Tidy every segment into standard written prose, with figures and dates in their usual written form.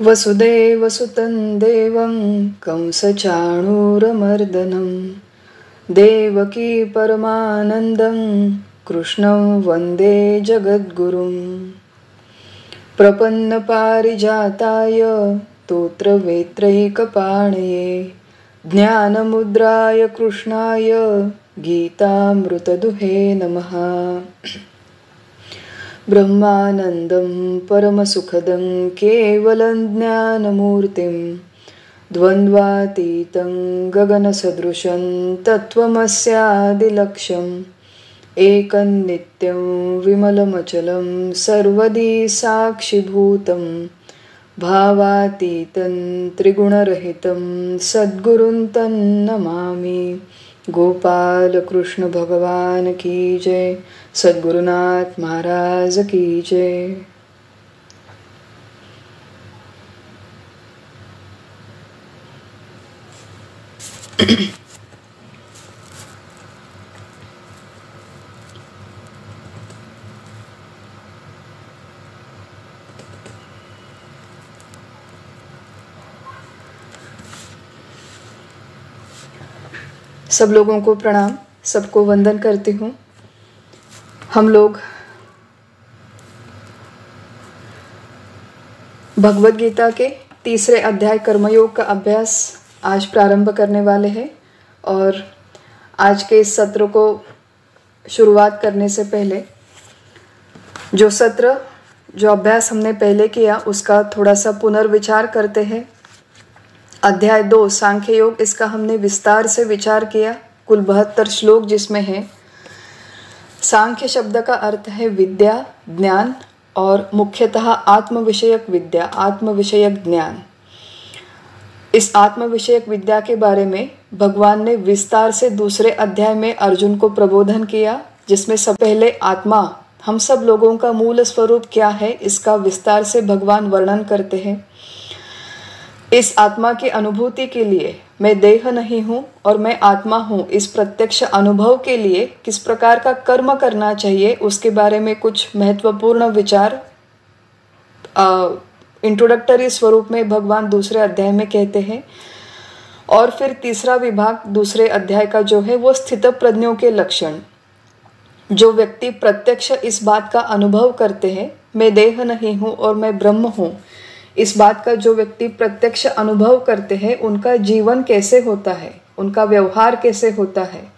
वसुदेवसुतं देवं कंसचाणूरमर्दनं देवकी परमानन्दं कृष्णं वन्दे जगद्गुरुं। प्रपन्नपारिजाताय तोत्रवेत्रैकपाणये ज्ञानमुद्राय कृष्णाय गीतामृतदुहे नमः। ब्रह्मानन्दं परमसुखदं केवलं ज्ञानमूर्तिं द्वन्द्वातीतं गगनसदृशं तत्त्वमस्यादिलक्ष्यम् एकं नित्यं विमलमचलं सर्वदी साक्षिभूतं भावातीतं त्रिगुणरहितं सद्गुरुं तन्नमामि। गोपाल कृष्ण भगवान की जय, सद्गुरुनाथ महाराज की जय। सब लोगों को प्रणाम, सबको वंदन करती हूँ। हम लोग भगवद गीता के तीसरे अध्याय कर्मयोग का अभ्यास आज प्रारंभ करने वाले हैं। और आज के इस सत्र को शुरुआत करने से पहले जो अभ्यास हमने पहले किया उसका थोड़ा सा पुनर्विचार करते हैं। अध्याय 2 सांख्य योग, इसका हमने विस्तार से विचार किया। कुल 72 श्लोक जिसमें है। सांख्य शब्द का अर्थ है विद्या, ज्ञान और मुख्यतः आत्म विषयक विद्या, आत्म विषयक ज्ञान। इस आत्म विषयक विद्या के बारे में भगवान ने विस्तार से दूसरे अध्याय में अर्जुन को प्रबोधन किया, जिसमें सब पहले आत्मा, हम सब लोगों का मूल स्वरूप क्या है, इसका विस्तार से भगवान वर्णन करते हैं। इस आत्मा की अनुभूति के लिए मैं देह नहीं हूँ और मैं आत्मा हूँ, इस प्रत्यक्ष अनुभव के लिए किस प्रकार का कर्म करना चाहिए उसके बारे में कुछ महत्वपूर्ण विचार इंट्रोडक्टरी स्वरूप में भगवान दूसरे अध्याय में कहते हैं। और फिर तीसरा विभाग दूसरे अध्याय का जो है वो स्थितप्रज्ञों के लक्षण। जो व्यक्ति प्रत्यक्ष इस बात का अनुभव करते हैं, मैं देह नहीं हूँ और मैं ब्रह्म हूँ, इस बात का जो व्यक्ति प्रत्यक्ष अनुभव करते हैं, उनका जीवन कैसे होता है, उनका व्यवहार कैसे होता है,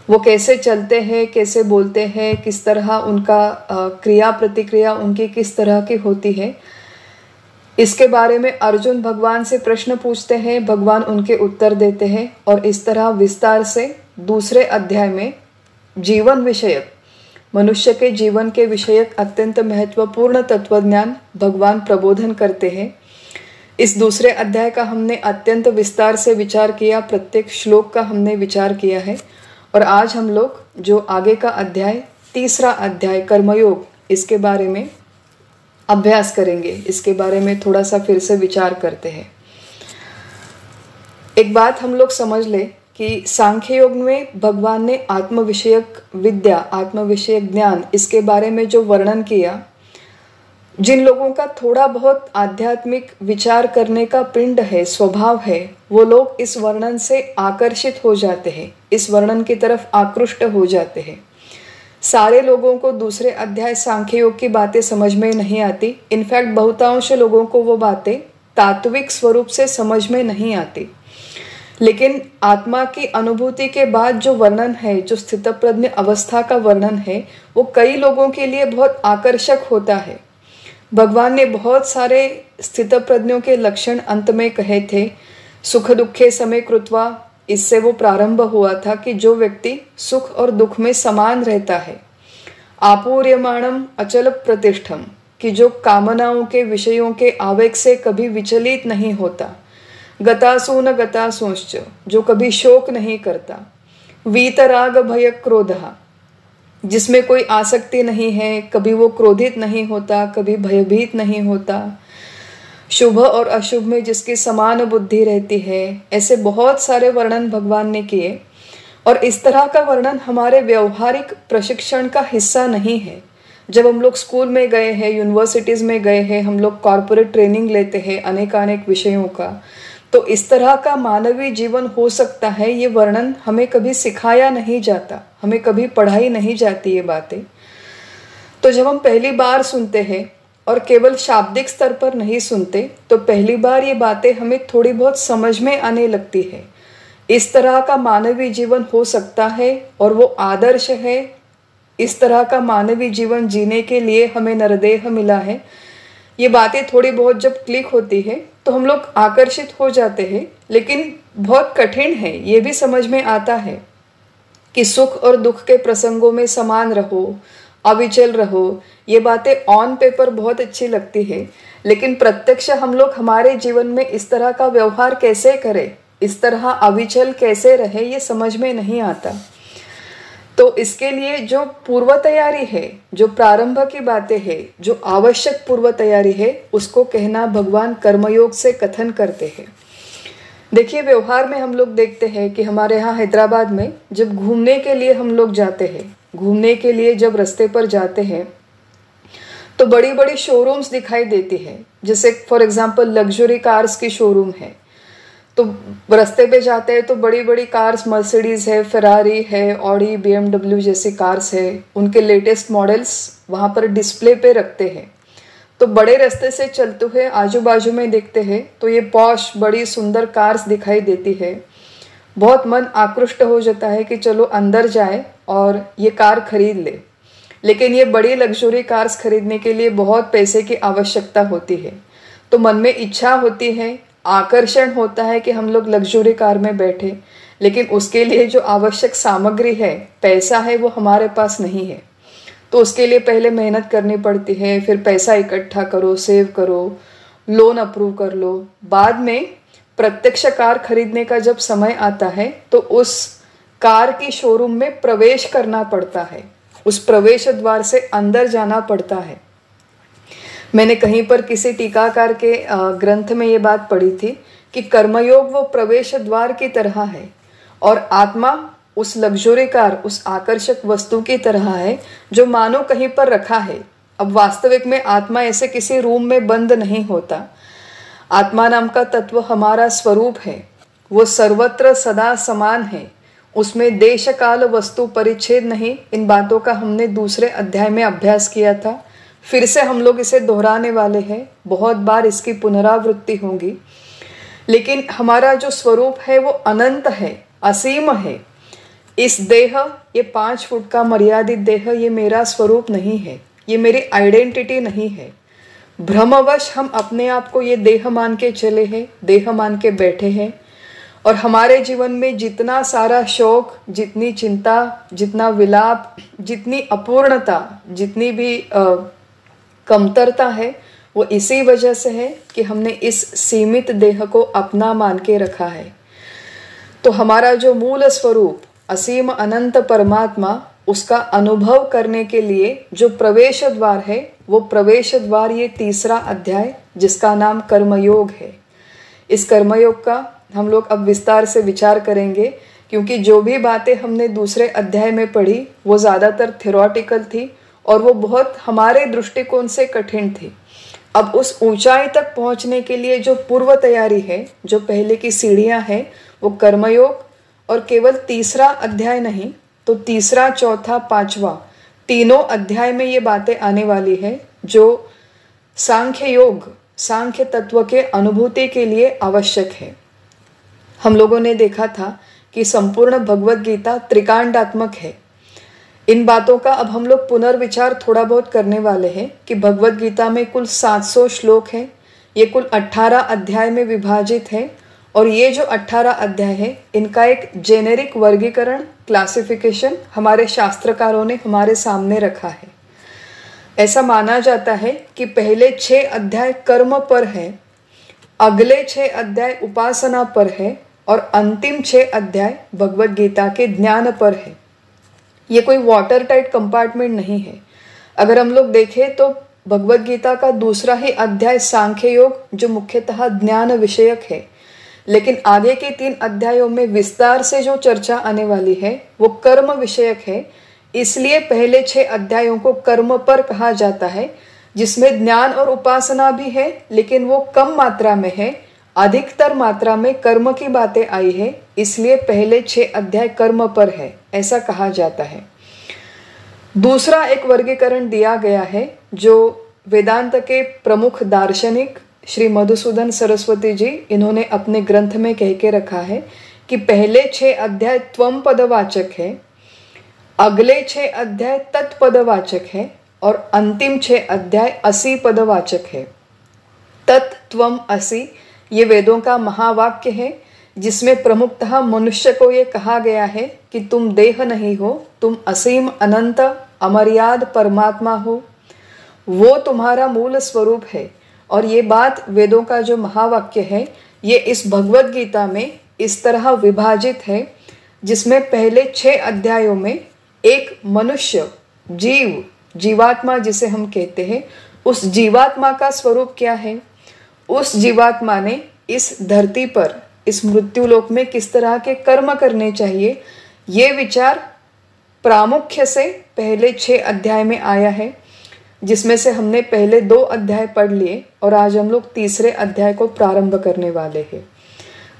वो कैसे चलते हैं, कैसे बोलते हैं, किस तरह उनका क्रिया प्रतिक्रिया उनकी किस तरह की होती है, इसके बारे में अर्जुन भगवान से प्रश्न पूछते हैं, भगवान उनके उत्तर देते हैं। और इस तरह विस्तार से दूसरे अध्याय में जीवन विषयक, मनुष्य के जीवन के विषयक अत्यंत महत्वपूर्ण तत्वज्ञान भगवान प्रबोधन करते हैं। इस दूसरे अध्याय का हमने अत्यंत विस्तार से विचार किया, प्रत्येक श्लोक का हमने विचार किया है। और आज हम लोग जो आगे का अध्याय, तीसरा अध्याय कर्मयोग, इसके बारे में अभ्यास करेंगे, इसके बारे में थोड़ा सा फिर से विचार करते हैं। एक बात हम लोग समझ ले कि सांख्य योग में भगवान ने आत्म विषयक विद्या, आत्म विषयक ज्ञान, इसके बारे में जो वर्णन किया, जिन लोगों का थोड़ा बहुत आध्यात्मिक विचार करने का पिंड है, स्वभाव है, वो लोग इस वर्णन से आकर्षित हो जाते हैं, इस वर्णन की तरफ आकृष्ट हो जाते हैं। सारे लोगों को दूसरे अध्याय सांख्य योग की बातें समझ में नहीं आती। इनफैक्ट बहुतांश लोगों को वो बातें तात्विक स्वरूप से समझ में नहीं आती। लेकिन आत्मा की अनुभूति के बाद जो वर्णन है, जो स्थितप्रज्ञ अवस्था का वर्णन है, वो कई लोगों के लिए बहुत आकर्षक होता है। भगवान ने बहुत सारे स्थितप्रज्ञों के लक्षण अंत में कहे थे। सुख दुखे समय कृत्वा, इससे वो प्रारंभ हुआ था कि जो व्यक्ति सुख और दुख में समान रहता है। आपूर्यमाणम अचल प्रतिष्ठम, कि जो कामनाओं के, विषयों के आवेग से कभी विचलित नहीं होता। गतासु न गतासुश्च, जो कभी शोक नहीं करता। वीतराग भय क्रोधः, जिसमें कोई आसक्ति नहीं है, कभी वो क्रोधित नहीं होता, कभी भयभीत नहीं होता। शुभ और अशुभ में जिसकी समान बुद्धि रहती है। ऐसे बहुत सारे वर्णन भगवान ने किए। और इस तरह का वर्णन हमारे व्यवहारिक प्रशिक्षण का हिस्सा नहीं है। जब हम लोग स्कूल में गए हैं, यूनिवर्सिटीज़ में गए हैं, हम लोग कॉरपोरेट ट्रेनिंग लेते हैं अनेकानेक विषयों का, तो इस तरह का मानवीय जीवन हो सकता है, ये वर्णन हमें कभी सिखाया नहीं जाता, हमें कभी पढ़ाई नहीं जाती ये बातें। तो जब हम पहली बार सुनते हैं और केवल शाब्दिक स्तर पर नहीं सुनते, तो पहली बार ये बातें हमें थोड़ी बहुत समझ में आने लगती है। इस तरह का मानवीय जीवन हो सकता है और वो आदर्श है। इस तरह का मानवीय जीवन जीने के लिए हमें नरदेह मिला है। ये बातें थोड़ी बहुत जब क्लिक होती है तो हम लोग आकर्षित हो जाते हैं, लेकिन बहुत कठिन है ये भी समझ में आता है कि सुख और दुख के प्रसंगों में समान रहो, अविचल रहो। ये बातें ऑन पेपर बहुत अच्छी लगती है, लेकिन प्रत्यक्ष हम लोग हमारे जीवन में इस तरह का व्यवहार कैसे करें, इस तरह अविचल कैसे रहे, ये समझ में नहीं आता। तो इसके लिए जो पूर्व तैयारी है, जो प्रारंभ की बातें हैं, जो आवश्यक पूर्व तैयारी है, उसको कहना भगवान कर्मयोग से कथन करते हैं। देखिए, व्यवहार में हम लोग देखते हैं कि हमारे यहाँ हैदराबाद में जब घूमने के लिए हम लोग जाते हैं, घूमने के लिए जब रास्ते पर जाते हैं तो बड़ी बड़ी शोरूम्स दिखाई देती है। जैसे फॉर एग्जांपल लग्जरी कार्स की शोरूम है, तो रास्ते पे जाते हैं तो बड़ी बड़ी कार्स, मर्सिडीज है, फेरारी है, ऑडी, BMW जैसी कार्स है, उनके लेटेस्ट मॉडल्स वहाँ पर डिस्प्ले पे रखते हैं। तो बड़े रास्ते से चलते हुए आजू बाजू में देखते हैं तो ये पॉश बड़ी सुंदर कार्स दिखाई देती है। बहुत मन आकृष्ट हो जाता है कि चलो अंदर जाए और ये कार खरीद ले। लेकिन ये बड़ी लग्जरी कार्स खरीदने के लिए बहुत पैसे की आवश्यकता होती है। तो मन में इच्छा होती है, आकर्षण होता है कि हम लोग लग्जरी कार में बैठे, लेकिन उसके लिए जो आवश्यक सामग्री है, पैसा है, वो हमारे पास नहीं है। तो उसके लिए पहले मेहनत करनी पड़ती है, फिर पैसा इकट्ठा करो, सेव करो, लोन अप्रूव कर लो। बाद में प्रत्यक्ष कार खरीदने का जब समय आता है तो उस कार की शोरूम में प्रवेश करना पड़ता है, उस प्रवेश द्वार से अंदर जाना पड़ता है। मैंने कहीं पर किसी टीकाकार के ग्रंथ में ये बात पढ़ी थी कि कर्मयोग वो प्रवेश द्वार की तरह है और आत्मा उस लग्जरी कार, उस आकर्षक वस्तु की तरह है जो मानो कहीं पर रखा है। अब वास्तविक में आत्मा ऐसे किसी रूम में बंद नहीं होता। आत्मा नाम का तत्व हमारा स्वरूप है, वो सर्वत्र सदा समान है, उसमें देश काल वस्तु परिच्छेद नहीं। इन बातों का हमने दूसरे अध्याय में अभ्यास किया था, फिर से हम लोग इसे दोहराने वाले हैं, बहुत बार इसकी पुनरावृत्ति होगी। लेकिन हमारा जो स्वरूप है वो अनंत है, असीम है। इस देह, ये 5 फुट का मर्यादित देह, ये मेरा स्वरूप नहीं है, ये मेरी आइडेंटिटी नहीं है। भ्रमवश हम अपने आप को ये देह मान के चले हैं, देह मान के बैठे हैं, और हमारे जीवन में जितना सारा शौक, जितनी चिंता, जितना विलाप, जितनी अपूर्णता, जितनी भी कमतरता है, वो इसी वजह से है कि हमने इस सीमित देह को अपना मान के रखा है। तो हमारा जो मूल स्वरूप असीम अनंत परमात्मा, उसका अनुभव करने के लिए जो प्रवेश द्वार है, वो प्रवेश द्वार ये 3रा अध्याय जिसका नाम कर्मयोग है। इस कर्मयोग का हम लोग अब विस्तार से विचार करेंगे, क्योंकि जो भी बातें हमने दूसरे अध्याय में पढ़ी वो ज़्यादातर थ्योरेटिकल थी और वो बहुत हमारे दृष्टिकोण से कठिन थी। अब उस ऊंचाई तक पहुंचने के लिए जो पूर्व तैयारी है, जो पहले की सीढ़ियां हैं, वो कर्मयोग, और केवल 3रा अध्याय नहीं तो 3रा, 4था, 5वां तीनों अध्याय में ये बातें आने वाली है जो सांख्य योग, सांख्य तत्व के अनुभूति के लिए आवश्यक है। हम लोगों ने देखा था कि संपूर्ण भगवत गीता त्रिकांडात्मक है। इन बातों का अब हम लोग पुनर्विचार थोड़ा बहुत करने वाले हैं कि भगवत गीता में कुल 700 श्लोक हैं, ये कुल 18 अध्याय में विभाजित है, और ये जो 18 अध्याय है इनका एक जेनेरिक वर्गीकरण, क्लासिफिकेशन हमारे शास्त्रकारों ने हमारे सामने रखा है। ऐसा माना जाता है कि पहले 6 अध्याय कर्म पर है, अगले 6 अध्याय उपासना पर है, और अंतिम 6 अध्याय भगवत गीता के ज्ञान पर है। ये कोई वाटर टाइट कंपार्टमेंट नहीं है। अगर हम लोग देखें तो भगवत गीता का दूसरा ही अध्याय सांख्य योग, जो मुख्यतः ज्ञान विषयक है, लेकिन आगे के 3 अध्यायों में विस्तार से जो चर्चा आने वाली है वो कर्म विषयक है। इसलिए पहले 6 अध्यायों को कर्म पर कहा जाता है, जिसमें ज्ञान और उपासना भी है, लेकिन वो कम मात्रा में है। अधिकतर मात्रा में कर्म की बातें आई है, इसलिए पहले 6 अध्याय कर्म पर है, ऐसा कहा जाता है। दूसरा एक वर्गीकरण दिया गया है जो वेदांत के प्रमुख दार्शनिक श्री मधुसूदन सरस्वती जी, इन्होंने अपने ग्रंथ में कह के रखा है कि पहले 6 अध्याय त्वम पदवाचक है, अगले 6 अध्याय तत्पदवाचक है और अंतिम 6 अध्याय असि पदवाचक है। तत्त्वम असि ये वेदों का महावाक्य है, जिसमें प्रमुखतः मनुष्य को ये कहा गया है कि तुम देह नहीं हो, तुम असीम अनंत अमर्याद परमात्मा हो, वो तुम्हारा मूल स्वरूप है। और ये बात वेदों का जो महावाक्य है, ये इस भगवत गीता में इस तरह विभाजित है, जिसमें पहले 6 अध्यायों में एक मनुष्य जीव, जीवात्मा जिसे हम कहते हैं, उस जीवात्मा का स्वरूप क्या है, उस जीवात्मा ने इस धरती पर, इस मृत्युलोक में किस तरह के कर्म करने चाहिए, ये विचार प्रामुख्य से पहले 6 अध्याय में आया है, जिसमें से हमने पहले 2 अध्याय पढ़ लिए और आज हम लोग तीसरे अध्याय को प्रारंभ करने वाले हैं।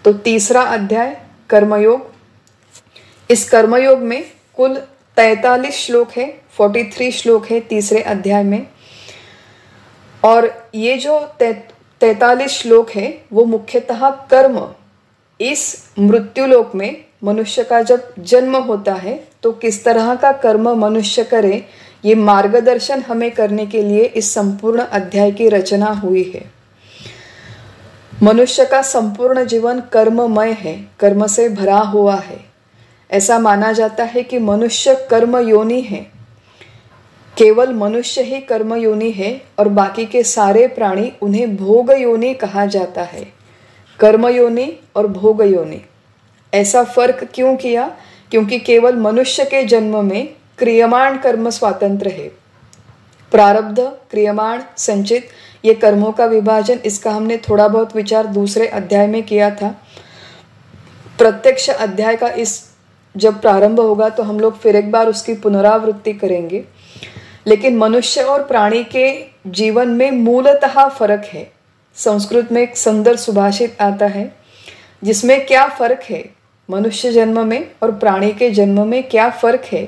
तो तीसरा अध्याय कर्मयोग। इस कर्मयोग में कुल 43 श्लोक है, 43 श्लोक है तीसरे अध्याय में। और ये जो 43 श्लोक है वो मुख्यतः कर्म, इस मृत्युलोक में मनुष्य का जब जन्म होता है तो किस तरह का कर्म मनुष्य करे, ये मार्गदर्शन हमें करने के लिए इस संपूर्ण अध्याय की रचना हुई है। मनुष्य का संपूर्ण जीवन कर्ममय है, कर्म से भरा हुआ है। ऐसा माना जाता है कि मनुष्य कर्म योनि है, केवल मनुष्य ही कर्म योनि है और बाकी के सारे प्राणी उन्हें भोग योनि कहा जाता है। कर्म योनि और भोग योनि, ऐसा फर्क क्यों किया? क्योंकि केवल मनुष्य के जन्म में क्रियमाण कर्म स्वातंत्र है। प्रारब्ध, क्रियमाण, संचित, ये कर्मों का विभाजन, इसका हमने थोड़ा बहुत विचार दूसरे अध्याय में किया था। प्रत्यक्ष अध्याय का इस जब प्रारंभ होगा तो हम लोग फिर एक बार उसकी पुनरावृत्ति करेंगे। लेकिन मनुष्य और प्राणी के जीवन में मूलतः फर्क है। संस्कृत में एक सुंदर सुभाषित आता है जिसमें क्या फर्क है, मनुष्य जन्म में और प्राणी के जन्म में क्या फर्क है।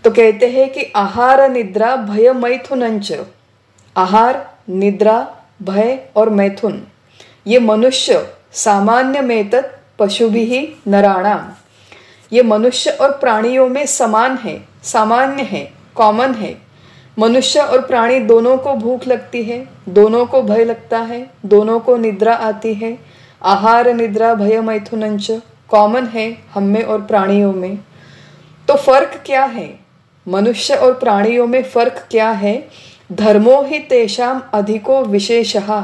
तो कहते हैं कि आहार निद्रा भय मैथुनंच, आहार, निद्रा, भय और मैथुन, ये मनुष्य सामान्य में तत् पशुभिः नराणाम, ये मनुष्य और प्राणियों में समान है, सामान्य है, कॉमन है। मनुष्य और प्राणी दोनों को भूख लगती है, दोनों को भय लगता है, दोनों को निद्रा आती है। आहार, निद्रा, भय मैथुनंच कॉमन है हम में और प्राणियों में। तो फर्क क्या है? मनुष्य और प्राणियों में फर्क क्या है? धर्मो ही तेषाम अधिको विशेषः,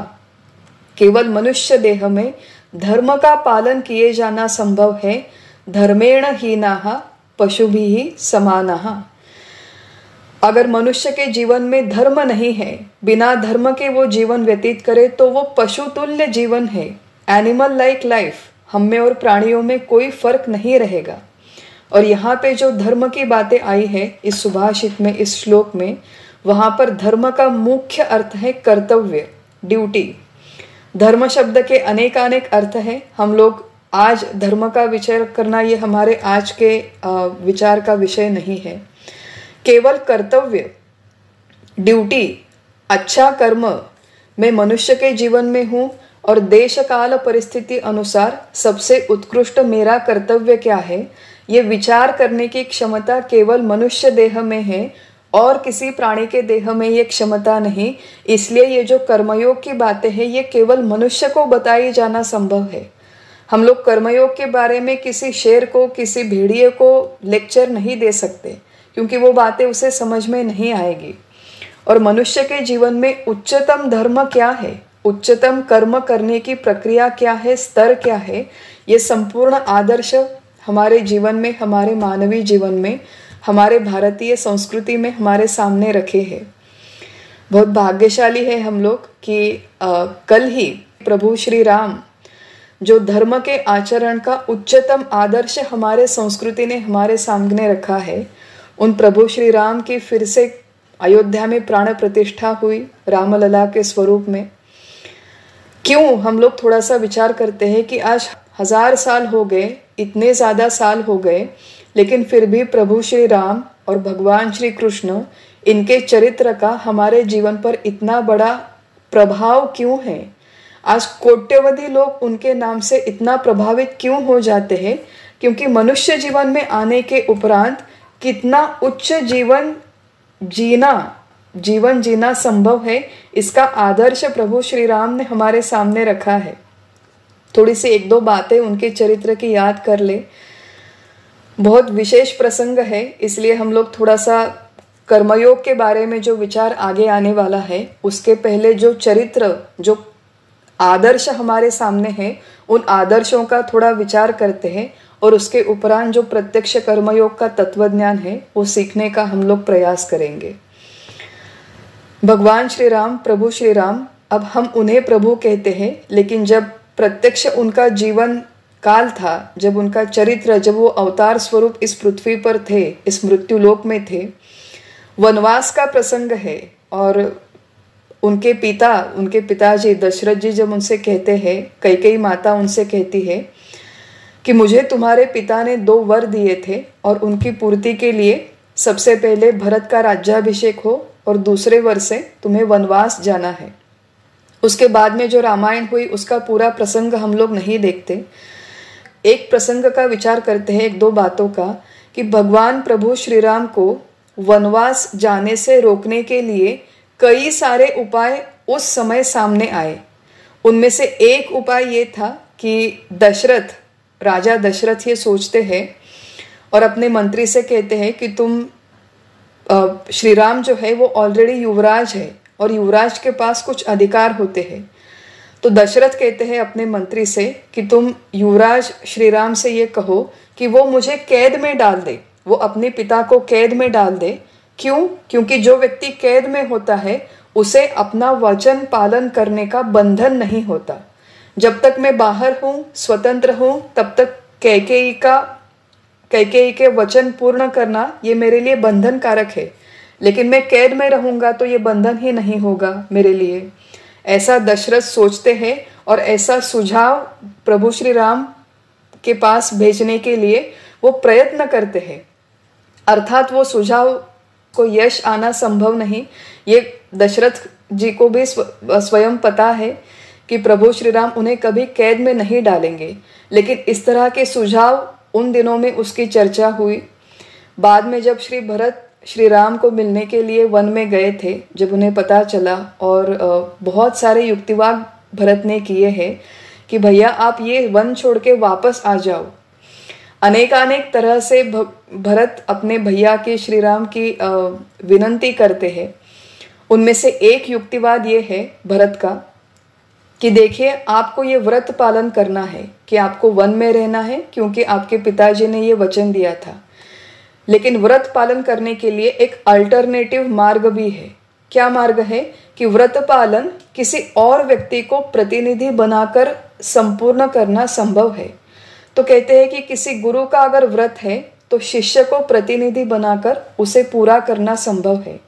केवल मनुष्य देह में धर्म का पालन किए जाना संभव है। धर्मेण हीनाः पशुभिः समानः, अगर मनुष्य के जीवन में धर्म नहीं है, बिना धर्म के वो जीवन व्यतीत करे तो वो पशु तुल्य जीवन है, एनिमल लाइक लाइफ। हम में और प्राणियों में कोई फर्क नहीं रहेगा। और यहाँ पे जो धर्म की बातें आई है इस सुभाषित में, इस श्लोक में, वहाँ पर धर्म का मुख्य अर्थ है कर्तव्य, ड्यूटी। धर्म शब्द के अनेकानेक अर्थ है। हम लोग आज धर्म का विचार करना ये हमारे आज के विचार का विषय नहीं है। केवल कर्तव्य, ड्यूटी, अच्छा कर्म मैं मनुष्य के जीवन में हूँ और देश काल परिस्थिति अनुसार सबसे उत्कृष्ट मेरा कर्तव्य क्या है, ये विचार करने की क्षमता केवल मनुष्य देह में है और किसी प्राणी के देह में ये क्षमता नहीं। इसलिए ये जो कर्मयोग की बातें हैं ये केवल मनुष्य को बताई जाना संभव है। हम लोग कर्मयोग के बारे में किसी शेर को, किसी भेड़िए को लेक्चर नहीं दे सकते, क्योंकि वो बातें उसे समझ में नहीं आएगी। और मनुष्य के जीवन में उच्चतम धर्म क्या है, उच्चतम कर्म करने की प्रक्रिया क्या है, स्तर क्या है, ये संपूर्ण आदर्श हमारे जीवन में, हमारे मानवीय जीवन में, हमारे भारतीय संस्कृति में हमारे सामने रखे हैं। बहुत भाग्यशाली है हम लोग कि कल ही प्रभु श्री राम जो धर्म के आचरण का उच्चतम आदर्श हमारे संस्कृति ने हमारे सामने रखा है, उन प्रभु श्री राम की फिर से अयोध्या में प्राण प्रतिष्ठा हुई रामलला के स्वरूप में। क्यों हम लोग थोड़ा सा विचार करते हैं कि आज 1000 साल हो गए, इतने ज़्यादा साल हो गए, लेकिन फिर भी प्रभु श्री राम और भगवान श्री कृष्ण, इनके चरित्र का हमारे जीवन पर इतना बड़ा प्रभाव क्यों है? आज कोट्यवधि लोग उनके नाम से इतना प्रभावित क्यों हो जाते हैं? क्योंकि मनुष्य जीवन में आने के उपरांत कितना उच्च जीवन जीना संभव है, इसका आदर्श प्रभु श्री राम ने हमारे सामने रखा है। थोड़ी सी 1-2 बातें उनके चरित्र की याद कर ले। बहुत विशेष प्रसंग है, इसलिए हम लोग थोड़ा सा कर्मयोग के बारे में जो विचार आगे आने वाला है, उसके पहले जो चरित्र, जो आदर्श हमारे सामने है, उन आदर्शों का थोड़ा विचार करते हैं और उसके उपरांत जो प्रत्यक्ष कर्मयोग का तत्वज्ञान है वो सीखने का हम लोग प्रयास करेंगे। भगवान श्री राम, प्रभु श्री राम, अब हम उन्हें प्रभु कहते हैं, लेकिन जब प्रत्यक्ष उनका जीवन काल था, जब उनका चरित्र, जब वो अवतार स्वरूप इस पृथ्वी पर थे, इस मृत्युलोक में थे, वनवास का प्रसंग है और उनके पिताजी दशरथ जी जब उनसे कहते हैं, कैकेयी माता उनसे कहती है कि मुझे तुम्हारे पिता ने 2 वर दिए थे और उनकी पूर्ति के लिए सबसे पहले भरत का राज्याभिषेक हो और दूसरे वर से तुम्हें वनवास जाना है। उसके बाद में जो रामायण हुई उसका पूरा प्रसंग हम लोग नहीं देखते। एक प्रसंग का विचार करते हैं, 1-2 बातों का, कि भगवान प्रभु श्री राम को वनवास जाने से रोकने के लिए कई सारे उपाय उस समय सामने आए। उनमें से एक उपाय ये था कि राजा दशरथ ये सोचते हैं और अपने मंत्री से कहते हैं कि तुम श्री राम जो है वो ऑलरेडी युवराज है और युवराज के पास कुछ अधिकार होते हैं। तो दशरथ कहते हैं अपने मंत्री से कि तुम युवराज श्री राम से ये कहो कि वो मुझे कैद में डाल दे, वो अपने पिता को कैद में डाल दे। क्यों? क्योंकि जो व्यक्ति कैद में होता है उसे अपना वचन पालन करने का बंधन नहीं होता। जब तक मैं बाहर हूँ, स्वतंत्र हूँ, तब तक कैकेयी के वचन पूर्ण करना ये मेरे लिए बंधन कारक है, लेकिन मैं कैद में रहूंगा तो ये बंधन ही नहीं होगा मेरे लिए। ऐसा दशरथ सोचते हैं और ऐसा सुझाव प्रभु श्री राम के पास भेजने के लिए वो प्रयत्न करते हैं। अर्थात वो सुझाव को यश आना संभव नहीं, ये दशरथ जी को भी स्वयं पता है कि प्रभु श्री राम उन्हें कभी कैद में नहीं डालेंगे, लेकिन इस तरह के सुझाव उन दिनों में उसकी चर्चा हुई। बाद में जब श्री भरत श्री राम को मिलने के लिए वन में गए थे, जब उन्हें पता चला, और बहुत सारे युक्तिवाद भरत ने किए हैं कि भैया आप ये वन छोड़ के वापस आ जाओ। अनेक तरह से भरत अपने भैया की, श्री राम की विनंती करते हैं। उनमें से एक युक्तिवाद ये है भरत का कि देखिए, आपको ये व्रत पालन करना है कि आपको वन में रहना है, क्योंकि आपके पिताजी ने ये वचन दिया था। लेकिन व्रत पालन करने के लिए एक अल्टरनेटिव मार्ग भी है। क्या मार्ग है? कि व्रत पालन किसी और व्यक्ति को प्रतिनिधि बनाकर संपूर्ण करना संभव है। तो कहते हैं कि किसी गुरु का अगर व्रत है तो शिष्य को प्रतिनिधि बनाकर उसे पूरा करना संभव है।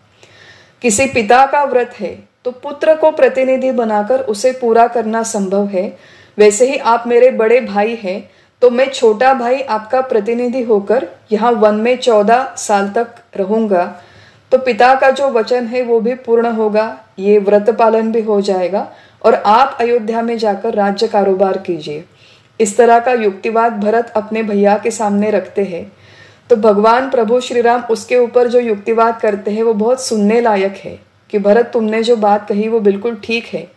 किसी पिता का व्रत है तो पुत्र को प्रतिनिधि बनाकर उसे पूरा करना संभव है। वैसे ही आप मेरे बड़े भाई हैं, तो मैं छोटा भाई आपका प्रतिनिधि होकर यहाँ वन में 14 साल तक रहूंगा, तो पिता का जो वचन है वो भी पूर्ण होगा, ये व्रत पालन भी हो जाएगा और आप अयोध्या में जाकर राज्य कारोबार कीजिए। इस तरह का युक्तिवाद भरत अपने भैया के सामने रखते हैं। तो भगवान प्रभु श्री राम उसके ऊपर जो युक्तिवाद करते हैं वो बहुत सुनने लायक है कि भरत, तुमने जो बात कही वो बिल्कुल ठीक है।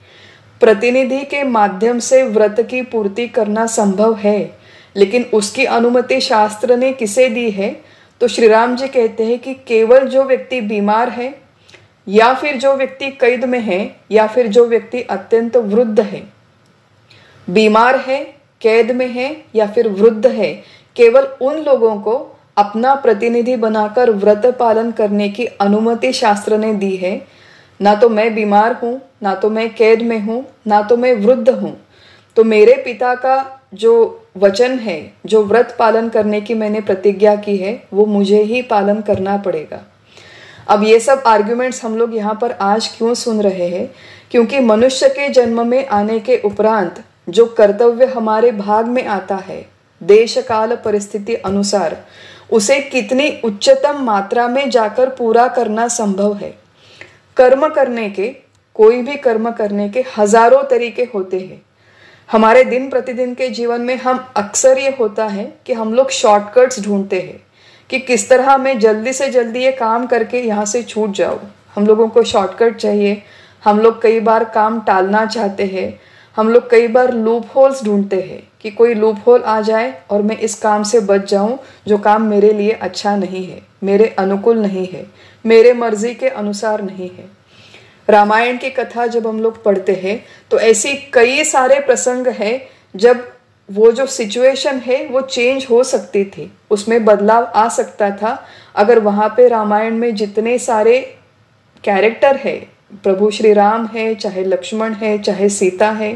प्रतिनिधि के माध्यम से व्रत की पूर्ति करना संभव है, लेकिन उसकी अनुमति शास्त्र ने किसे दी है? तो श्री राम जी कहते हैं कि केवल जो व्यक्ति बीमार है, या फिर जो व्यक्ति कैद में है, या फिर जो व्यक्ति अत्यंत वृद्ध है। बीमार है, कैद में है या फिर वृद्ध है, केवल उन लोगों को अपना प्रतिनिधि बनाकर व्रत पालन करने की अनुमति शास्त्र ने दी है। ना तो मैं बीमार हूँ, ना तो मैं कैद में हूँ, ना तो मैं वृद्ध हूँ, तो मेरे पिता का जो वचन है, जो व्रत पालन करने की मैंने प्रतिज्ञा की है, वो मुझे ही पालन करना पड़ेगा। अब ये सब आर्ग्यूमेंट्स हम लोग यहाँ पर आज क्यों सुन रहे हैं? क्योंकि मनुष्य के जन्म में आने के उपरांत जो कर्तव्य हमारे भाग में आता है, देश काल परिस्थिति अनुसार उसे कितनी उच्चतम मात्रा में जाकर पूरा करना संभव है। कर्म करने के, कोई भी कर्म करने के हजारों तरीके होते हैं। हमारे दिन प्रतिदिन के जीवन में हम अक्सर ये होता है कि हम लोग शॉर्टकट्स ढूंढते हैं कि किस तरह मैं जल्दी से जल्दी ये काम करके यहाँ से छूट जाऊँ। हम लोगों को शॉर्टकट चाहिए। हम लोग कई बार काम टालना चाहते हैं। हम लोग कई बार लूप होल्स ढूंढते हैं कि कोई लूप होल आ जाए और मैं इस काम से बच जाऊं जो काम मेरे लिए अच्छा नहीं है, मेरे अनुकूल नहीं है, मेरे मर्जी के अनुसार नहीं है। रामायण की कथा जब हम लोग पढ़ते हैं तो ऐसी कई सारे प्रसंग है जब वो जो सिचुएशन है वो चेंज हो सकती थी, उसमें बदलाव आ सकता था अगर वहाँ पे रामायण में जितने सारे कैरेक्टर है, प्रभु श्री राम है, चाहे लक्ष्मण है, चाहे सीता है,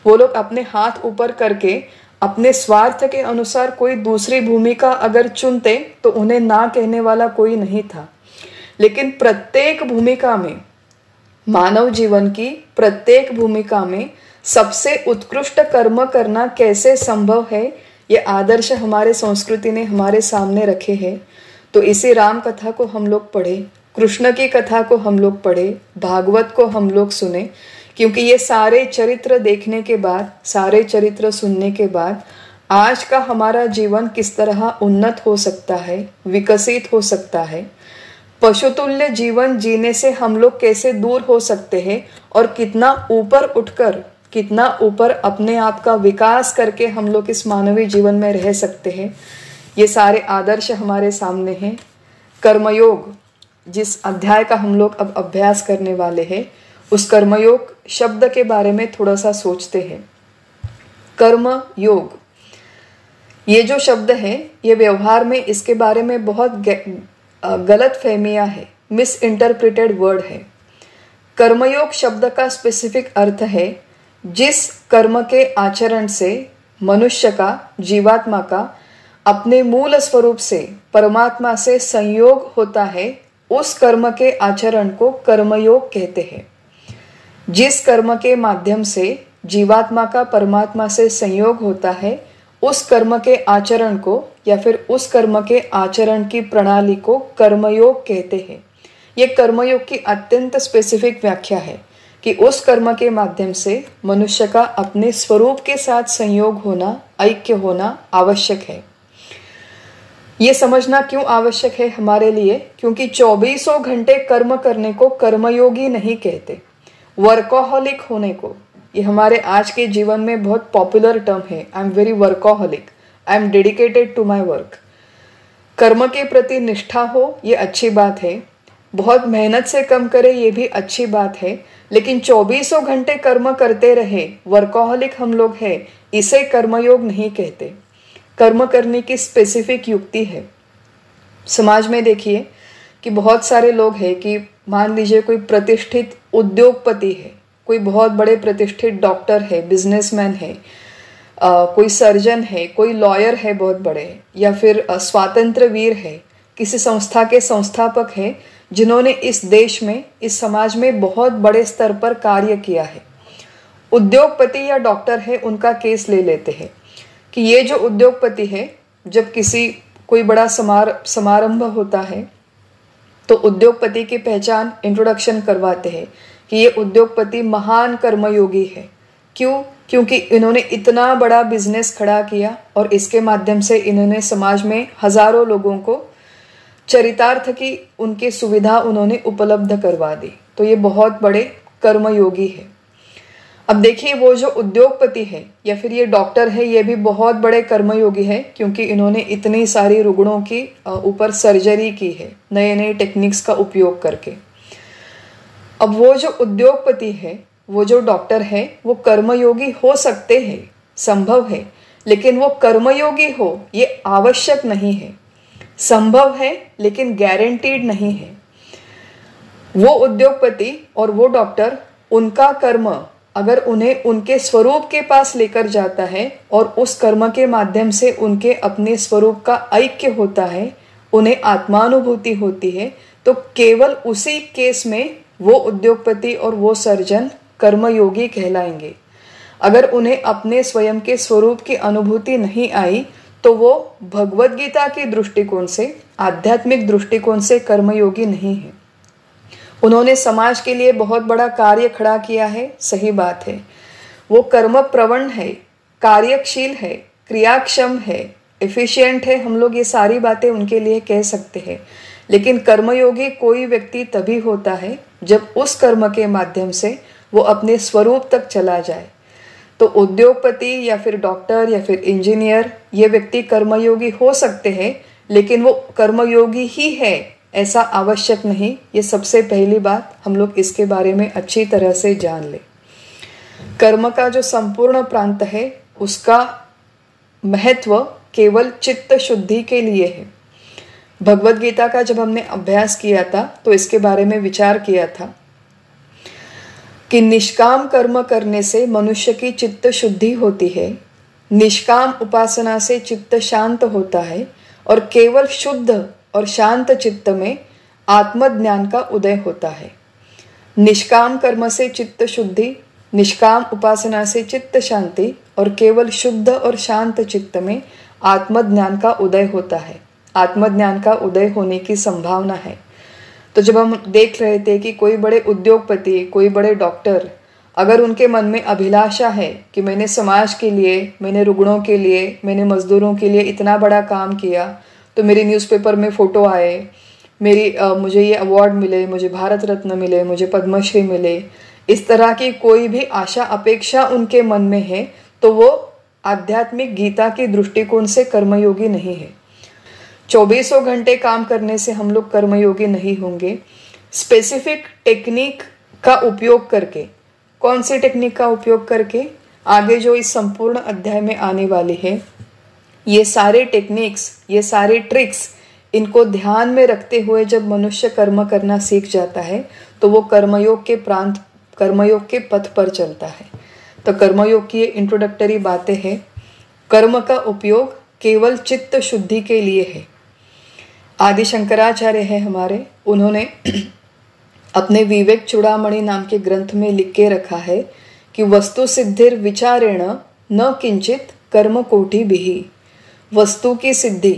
वो लोग अपने हाथ ऊपर करके अपने स्वार्थ के अनुसार कोई दूसरी भूमिका अगर चुनते तो उन्हें ना कहने वाला कोई नहीं था। लेकिन प्रत्येक भूमिका में, मानव जीवन की प्रत्येक भूमिका में सबसे उत्कृष्ट कर्म करना कैसे संभव है, ये आदर्श हमारे संस्कृति ने हमारे सामने रखे हैं। तो इसी राम कथा को हम लोग पढ़े, कृष्ण की कथा को हम लोग पढ़े, भागवत को हम लोग सुने, क्योंकि ये सारे चरित्र देखने के बाद, सारे चरित्र सुनने के बाद आज का हमारा जीवन किस तरह उन्नत हो सकता है, विकसित हो सकता है, पशुतुल्य जीवन जीने से हम लोग कैसे दूर हो सकते हैं और कितना ऊपर उठकर, कितना ऊपर अपने आप का विकास करके हम लोग इस मानवीय जीवन में रह सकते हैं, ये सारे आदर्श हमारे सामने हैं। कर्मयोग, जिस अध्याय का हम लोग अब अभ्यास करने वाले हैं, उस कर्मयोग शब्द के बारे में थोड़ा सा सोचते हैं। कर्म योग, ये जो शब्द है, ये व्यवहार में इसके बारे में बहुत गलत फहमियां है, मिस इंटरप्रिटेड वर्ड है। कर्मयोग शब्द का स्पेसिफिक अर्थ है जिस कर्म के आचरण से मनुष्य का, जीवात्मा का अपने मूल स्वरूप से परमात्मा से संयोग होता है, उस कर्म के आचरण को कर्मयोग कहते हैं। जिस कर्म के माध्यम से जीवात्मा का परमात्मा से संयोग होता है, उस कर्म के आचरण को या फिर उस कर्म के आचरण की प्रणाली को कर्मयोग कहते हैं। ये कर्मयोग की अत्यंत स्पेसिफिक व्याख्या है कि उस कर्म के माध्यम से मनुष्य का अपने स्वरूप के साथ संयोग होना, ऐक्य होना आवश्यक है। ये समझना क्यों आवश्यक है हमारे लिए? क्योंकि 24 घंटे कर्म करने को कर्मयोगी नहीं कहते, वर्कोहलिक होने को। ये हमारे आज के जीवन में बहुत पॉपुलर टर्म है, I am very workaholic, I am dedicated to my work. कर्म के प्रति निष्ठा हो, ये अच्छी बात है, बहुत मेहनत से कम करे, ये भी अच्छी बात है, लेकिन 24 घंटे कर्म करते रहे, वर्कोहलिक हम लोग हैं, इसे कर्मयोग नहीं कहते। कर्म करने की स्पेसिफिक युक्ति है। समाज में देखिए कि बहुत सारे लोग हैं कि मान लीजिए कोई प्रतिष्ठित उद्योगपति है, कोई बहुत बड़े प्रतिष्ठित डॉक्टर है, बिजनेसमैन है, कोई सर्जन है, कोई लॉयर है बहुत बड़े, या फिर स्वातंत्र्य वीर है, किसी संस्था के संस्थापक है जिन्होंने इस देश में, इस समाज में बहुत बड़े स्तर पर कार्य किया है। उद्योगपति या डॉक्टर है, उनका केस ले लेते हैं कि ये जो उद्योगपति है, जब कोई बड़ा समारंभ होता है तो उद्योगपति की पहचान, इंट्रोडक्शन करवाते हैं कि ये उद्योगपति महान कर्मयोगी है। क्यों? क्योंकि इन्होंने इतना बड़ा बिजनेस खड़ा किया और इसके माध्यम से इन्होंने समाज में हजारों लोगों को चरितार्थ की उनकी सुविधा उन्होंने उपलब्ध करवा दी, तो ये बहुत बड़े कर्मयोगी है। अब देखिए, वो जो उद्योगपति है या फिर ये डॉक्टर है, ये भी बहुत बड़े कर्मयोगी है, क्योंकि इन्होंने इतनी सारी रुग्णों की ऊपर सर्जरी की है नए नए टेक्निक्स का उपयोग करके। अब वो जो उद्योगपति है, वो जो डॉक्टर है, वो कर्मयोगी हो सकते हैं, संभव है, लेकिन वो कर्मयोगी हो ये आवश्यक नहीं है। संभव है लेकिन गारंटीड नहीं है। वो उद्योगपति और वो डॉक्टर, उनका कर्म अगर उन्हें उनके स्वरूप के पास लेकर जाता है और उस कर्म के माध्यम से उनके अपने स्वरूप का ऐक्य होता है, उन्हें आत्मानुभूति होती है, तो केवल उसी केस में वो उद्योगपति और वो सर्जन कर्मयोगी कहलाएंगे। अगर उन्हें अपने स्वयं के स्वरूप की अनुभूति नहीं आई तो वो भगवद गीता के दृष्टिकोण से, आध्यात्मिक दृष्टिकोण से कर्मयोगी नहीं है। उन्होंने समाज के लिए बहुत बड़ा कार्य खड़ा किया है, सही बात है, वो कर्म प्रवण है, कार्यशील है, क्रियाक्षम है, एफिशिएंट है, हम लोग ये सारी बातें उनके लिए कह सकते हैं। लेकिन कर्मयोगी कोई व्यक्ति तभी होता है जब उस कर्म के माध्यम से वो अपने स्वरूप तक चला जाए। तो उद्योगपति या फिर डॉक्टर या फिर इंजीनियर, ये व्यक्ति कर्मयोगी हो सकते हैं, लेकिन वो कर्मयोगी ही है ऐसा आवश्यक नहीं। ये सबसे पहली बात हम लोग इसके बारे में अच्छी तरह से जान ले। कर्म का जो संपूर्ण प्रांत है उसका महत्व केवल चित्त शुद्धि के लिए है। भगवद गीता का जब हमने अभ्यास किया था तो इसके बारे में विचार किया था कि निष्काम कर्म करने से मनुष्य की चित्त शुद्धि होती है, निष्काम उपासना से चित्त शांत होता है और केवल शुद्ध और शांत चित्त में आत्मज्ञान का उदय होता है। निष्काम कर्म से चित्त शुद्धि, निष्काम उपासना से चित्त शांति और केवल शुद्ध और शांत चित्त में आत्मज्ञान का उदय होता है। आत्मज्ञान का उदय होने की संभावना है। तो जब हम देख रहे थे कि कोई बड़े उद्योगपति, कोई बड़े डॉक्टर, अगर उनके मन में अभिलाषा है कि मैंने समाज के लिए, मैंने रुग्णों के लिए, मैंने मजदूरों के लिए इतना बड़ा काम किया तो मेरी न्यूज़पेपर में फ़ोटो आए, मुझे ये अवार्ड मिले, मुझे भारत रत्न मिले, मुझे पद्मश्री मिले, इस तरह की कोई भी आशा अपेक्षा उनके मन में है तो वो आध्यात्मिक गीता के दृष्टिकोण से कर्मयोगी नहीं है। 24 घंटे काम करने से हम लोग कर्मयोगी नहीं होंगे। स्पेसिफिक टेक्निक का उपयोग करके, कौन सी टेक्निक का उपयोग करके, आगे जो इस संपूर्ण अध्याय में आने वाली है, ये सारे टेक्निक्स, ये सारे ट्रिक्स, इनको ध्यान में रखते हुए जब मनुष्य कर्म करना सीख जाता है तो वो कर्मयोग के पथ पर चलता है। तो कर्मयोग की ये इंट्रोडक्टरी बातें हैं। कर्म का उपयोग केवल चित्त शुद्धि के लिए है। आदि शंकराचार्य है हमारे, उन्होंने अपने विवेक चूड़ामणि नाम के ग्रंथ में लिख के रखा है कि वस्तु सिद्धिर विचारेण न किंचित कर्म कोटि बिहि। वस्तु की सिद्धि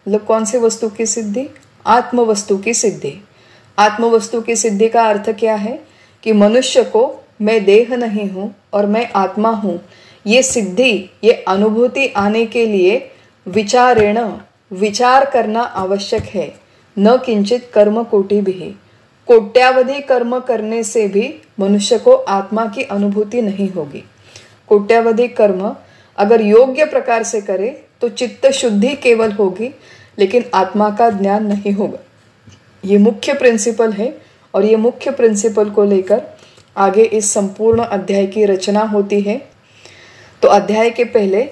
मतलब कौन सी वस्तु की सिद्धि? आत्म वस्तु की सिद्धि। आत्म वस्तु की सिद्धि का अर्थ क्या है कि मनुष्य को मैं देह नहीं हूँ और मैं आत्मा हूँ, ये सिद्धि, ये अनुभूति आने के लिए विचारेण, विचार करना आवश्यक है। न किंचित कर्म कोटि भी, कोट्यावधि कर्म करने से भी मनुष्य को आत्मा की अनुभूति नहीं होगी। कोट्यावधि कर्म अगर योग्य प्रकार से करे तो चित्त शुद्धि केवल होगी, लेकिन आत्मा का ज्ञान नहीं होगा। ये मुख्य प्रिंसिपल है और ये मुख्य प्रिंसिपल को लेकर आगे इस संपूर्ण अध्याय की रचना होती है। तो अध्याय के पहले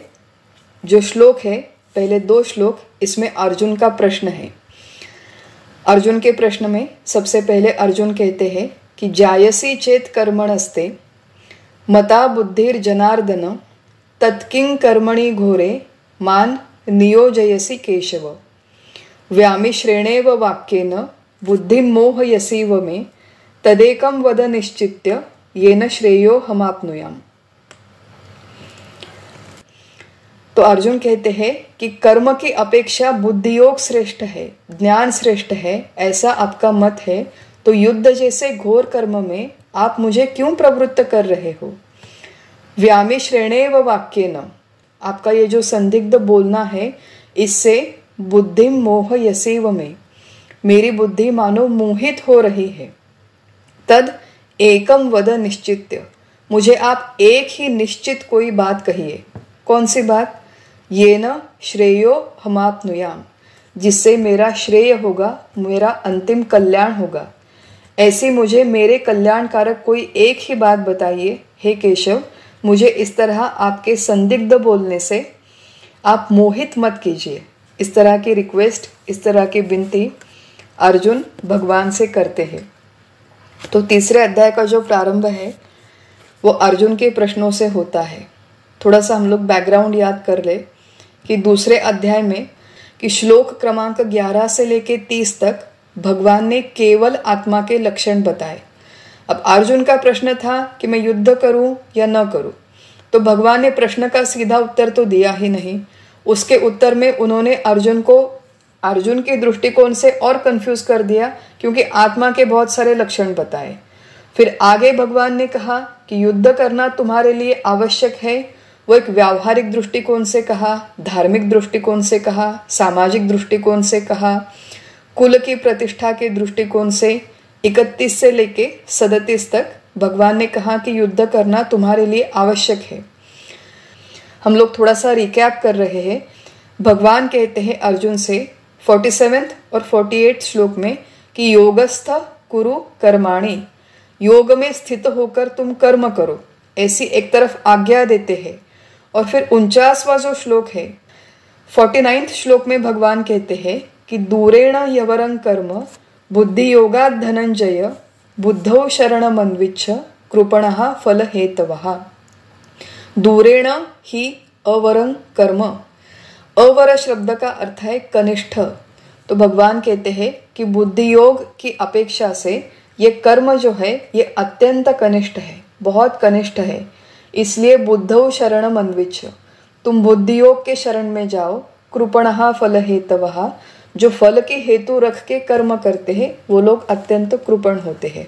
जो श्लोक है, पहले 2 श्लोक, इसमें अर्जुन का प्रश्न है। अर्जुन के प्रश्न में सबसे पहले अर्जुन कहते हैं कि जायसी चेत कर्मणस्ते मता बुद्धिर जनार्दन तत्किं कर्मणि घोरे मान नियोजयसि केशव व्यामिश्रेणेव वाक्येन बुद्धिं मोहयसीव मे तदेकं वद निश्चित्य येन श्रेयो हमाप्नुयाम। तो अर्जुन कहते हैं कि कर्म की अपेक्षा बुद्धि योग श्रेष्ठ है, ज्ञान श्रेष्ठ है, ऐसा आपका मत है, तो युद्ध जैसे घोर कर्म में आप मुझे क्यों प्रवृत्त कर रहे हो? व्यामिश्रेणेव वाक्येन, आपका ये जो संदिग्ध बोलना है, इससे बुद्धि मोहयसीव में, मेरी बुद्धि मानो मोहित हो रही है। तद एकम वद निश्चित्य, मुझे आप एक ही निश्चित कोई बात कहिए। कौन सी बात? ये न श्रेयो हमाप्नुयाम, जिससे मेरा श्रेय होगा, मेरा अंतिम कल्याण होगा। ऐसी मुझे मेरे कल्याणकारक कोई एक ही बात बताइए हे केशव। मुझे इस तरह आपके संदिग्ध बोलने से आप मोहित मत कीजिए। इस तरह की रिक्वेस्ट, इस तरह की विनती अर्जुन भगवान से करते हैं। तो तीसरे अध्याय का जो प्रारंभ है वो अर्जुन के प्रश्नों से होता है। थोड़ा सा हम लोग बैकग्राउंड याद कर ले कि दूसरे अध्याय में कि श्लोक क्रमांक 11 से लेके 30 तक भगवान ने केवल आत्मा के लक्षण बताए। अब अर्जुन का प्रश्न था कि मैं युद्ध करूं या न करूं, तो भगवान ने प्रश्न का सीधा उत्तर तो दिया ही नहीं। उसके उत्तर में उन्होंने अर्जुन को अर्जुन के दृष्टिकोण से और कंफ्यूज कर दिया, क्योंकि आत्मा के बहुत सारे लक्षण बताए। फिर आगे भगवान ने कहा कि युद्ध करना तुम्हारे लिए आवश्यक है। वो एक व्यावहारिक दृष्टिकोण से कहा, धार्मिक दृष्टिकोण से कहा, सामाजिक दृष्टिकोण से कहा, कुल की प्रतिष्ठा के दृष्टिकोण से 31 से लेके 37 तक भगवान ने कहा कि युद्ध करना तुम्हारे लिए आवश्यक है। हम लोग थोड़ा सा रिकैप कर रहे हैं। भगवान कहते हैं अर्जुन से 47 और 48 श्लोक में कि योगस्थ कुरु कर्माणि, योग में स्थित होकर तुम कर्म करो, ऐसी एक तरफ आज्ञा देते हैं। और फिर 49वां जो श्लोक है 49th श्लोक में भगवान कहते हैं कि दूरेण यवरं कर्म बुद्धि योगात् धनंजय बुद्धौ शरणमन्विच्छ कृपणः फल हेतवः। दूरेण ही अवरं कर्म, अवर शब्द का अर्थ है कनिष्ठ। तो भगवान कहते हैं कि बुद्धि योग की अपेक्षा से ये कर्म जो है ये अत्यंत कनिष्ठ है, बहुत कनिष्ठ है। इसलिए बुद्धौ शरणम अन्विच्छ, तुम बुद्धि योग के शरण में जाओ। कृपणः फल हेतवः, जो फल के हेतु रख के कर्म करते हैं वो लोग अत्यंत कृपण होते हैं।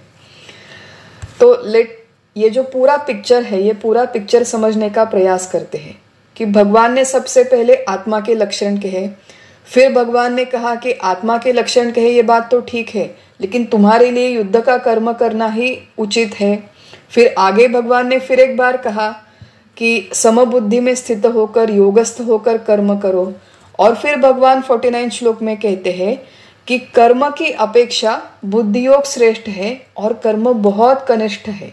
तो ये जो पूरा पिक्चर है, ये पूरा पिक्चर समझने का प्रयास करते हैं कि भगवान ने सबसे पहले आत्मा के लक्षण कहे, फिर भगवान ने कहा कि आत्मा के लक्षण कहे ये बात तो ठीक है, लेकिन तुम्हारे लिए युद्ध का कर्म करना ही उचित है। फिर आगे भगवान ने फिर एक बार कहा कि समबुद्धि में स्थित होकर योगस्थ होकर कर्म करो। और फिर भगवान 49 श्लोक में कहते हैं कि कर्म की अपेक्षा बुद्धि योग श्रेष्ठ है और कर्म बहुत कनिष्ठ है।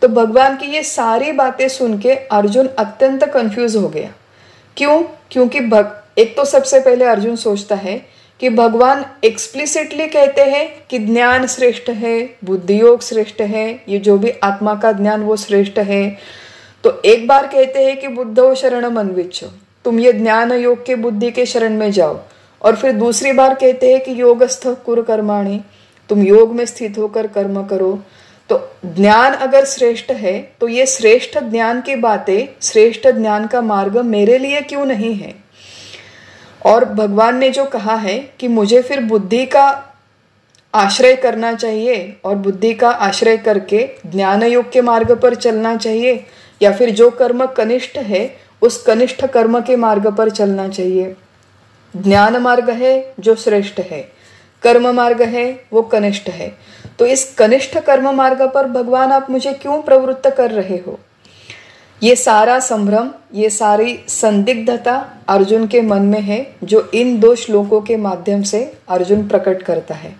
तो भगवान की ये सारी बातें सुन के अर्जुन अत्यंत कंफ्यूज हो गया। क्यों? क्योंकि एक तो सबसे पहले अर्जुन सोचता है कि भगवान एक्सप्लिसिटली कहते हैं कि ज्ञान श्रेष्ठ है, बुद्धि योग श्रेष्ठ है, ये जो भी आत्मा का ज्ञान वो श्रेष्ठ है। तो एक बार कहते हैं कि बुद्धौ शरणम अन्विच्छ, तुम ये ज्ञान योग के बुद्धि के शरण में जाओ। और फिर दूसरी बार कहते हैं कि योगस्थ कुरु कर्माणि, तुम योग में स्थित होकर कर्म करो। तो ज्ञान अगर श्रेष्ठ है तो ये श्रेष्ठ ज्ञान की बातें, श्रेष्ठ ज्ञान का मार्ग मेरे लिए क्यों नहीं है? और भगवान ने जो कहा है कि मुझे फिर बुद्धि का आश्रय करना चाहिए और बुद्धि का आश्रय करके ज्ञान योग के मार्ग पर चलना चाहिए, या फिर जो कर्म कनिष्ठ है उस कनिष्ठ कर्म के मार्ग पर चलना चाहिए। ज्ञान मार्ग है जो श्रेष्ठ है, कर्म मार्ग है वो कनिष्ठ है। तो इस कनिष्ठ कर्म मार्ग पर भगवान आप मुझे क्यों प्रवृत्त कर रहे हो? ये सारा संभ्रम, ये सारी संदिग्धता अर्जुन के मन में है, जो इन 2 श्लोकों के माध्यम से अर्जुन प्रकट करता है।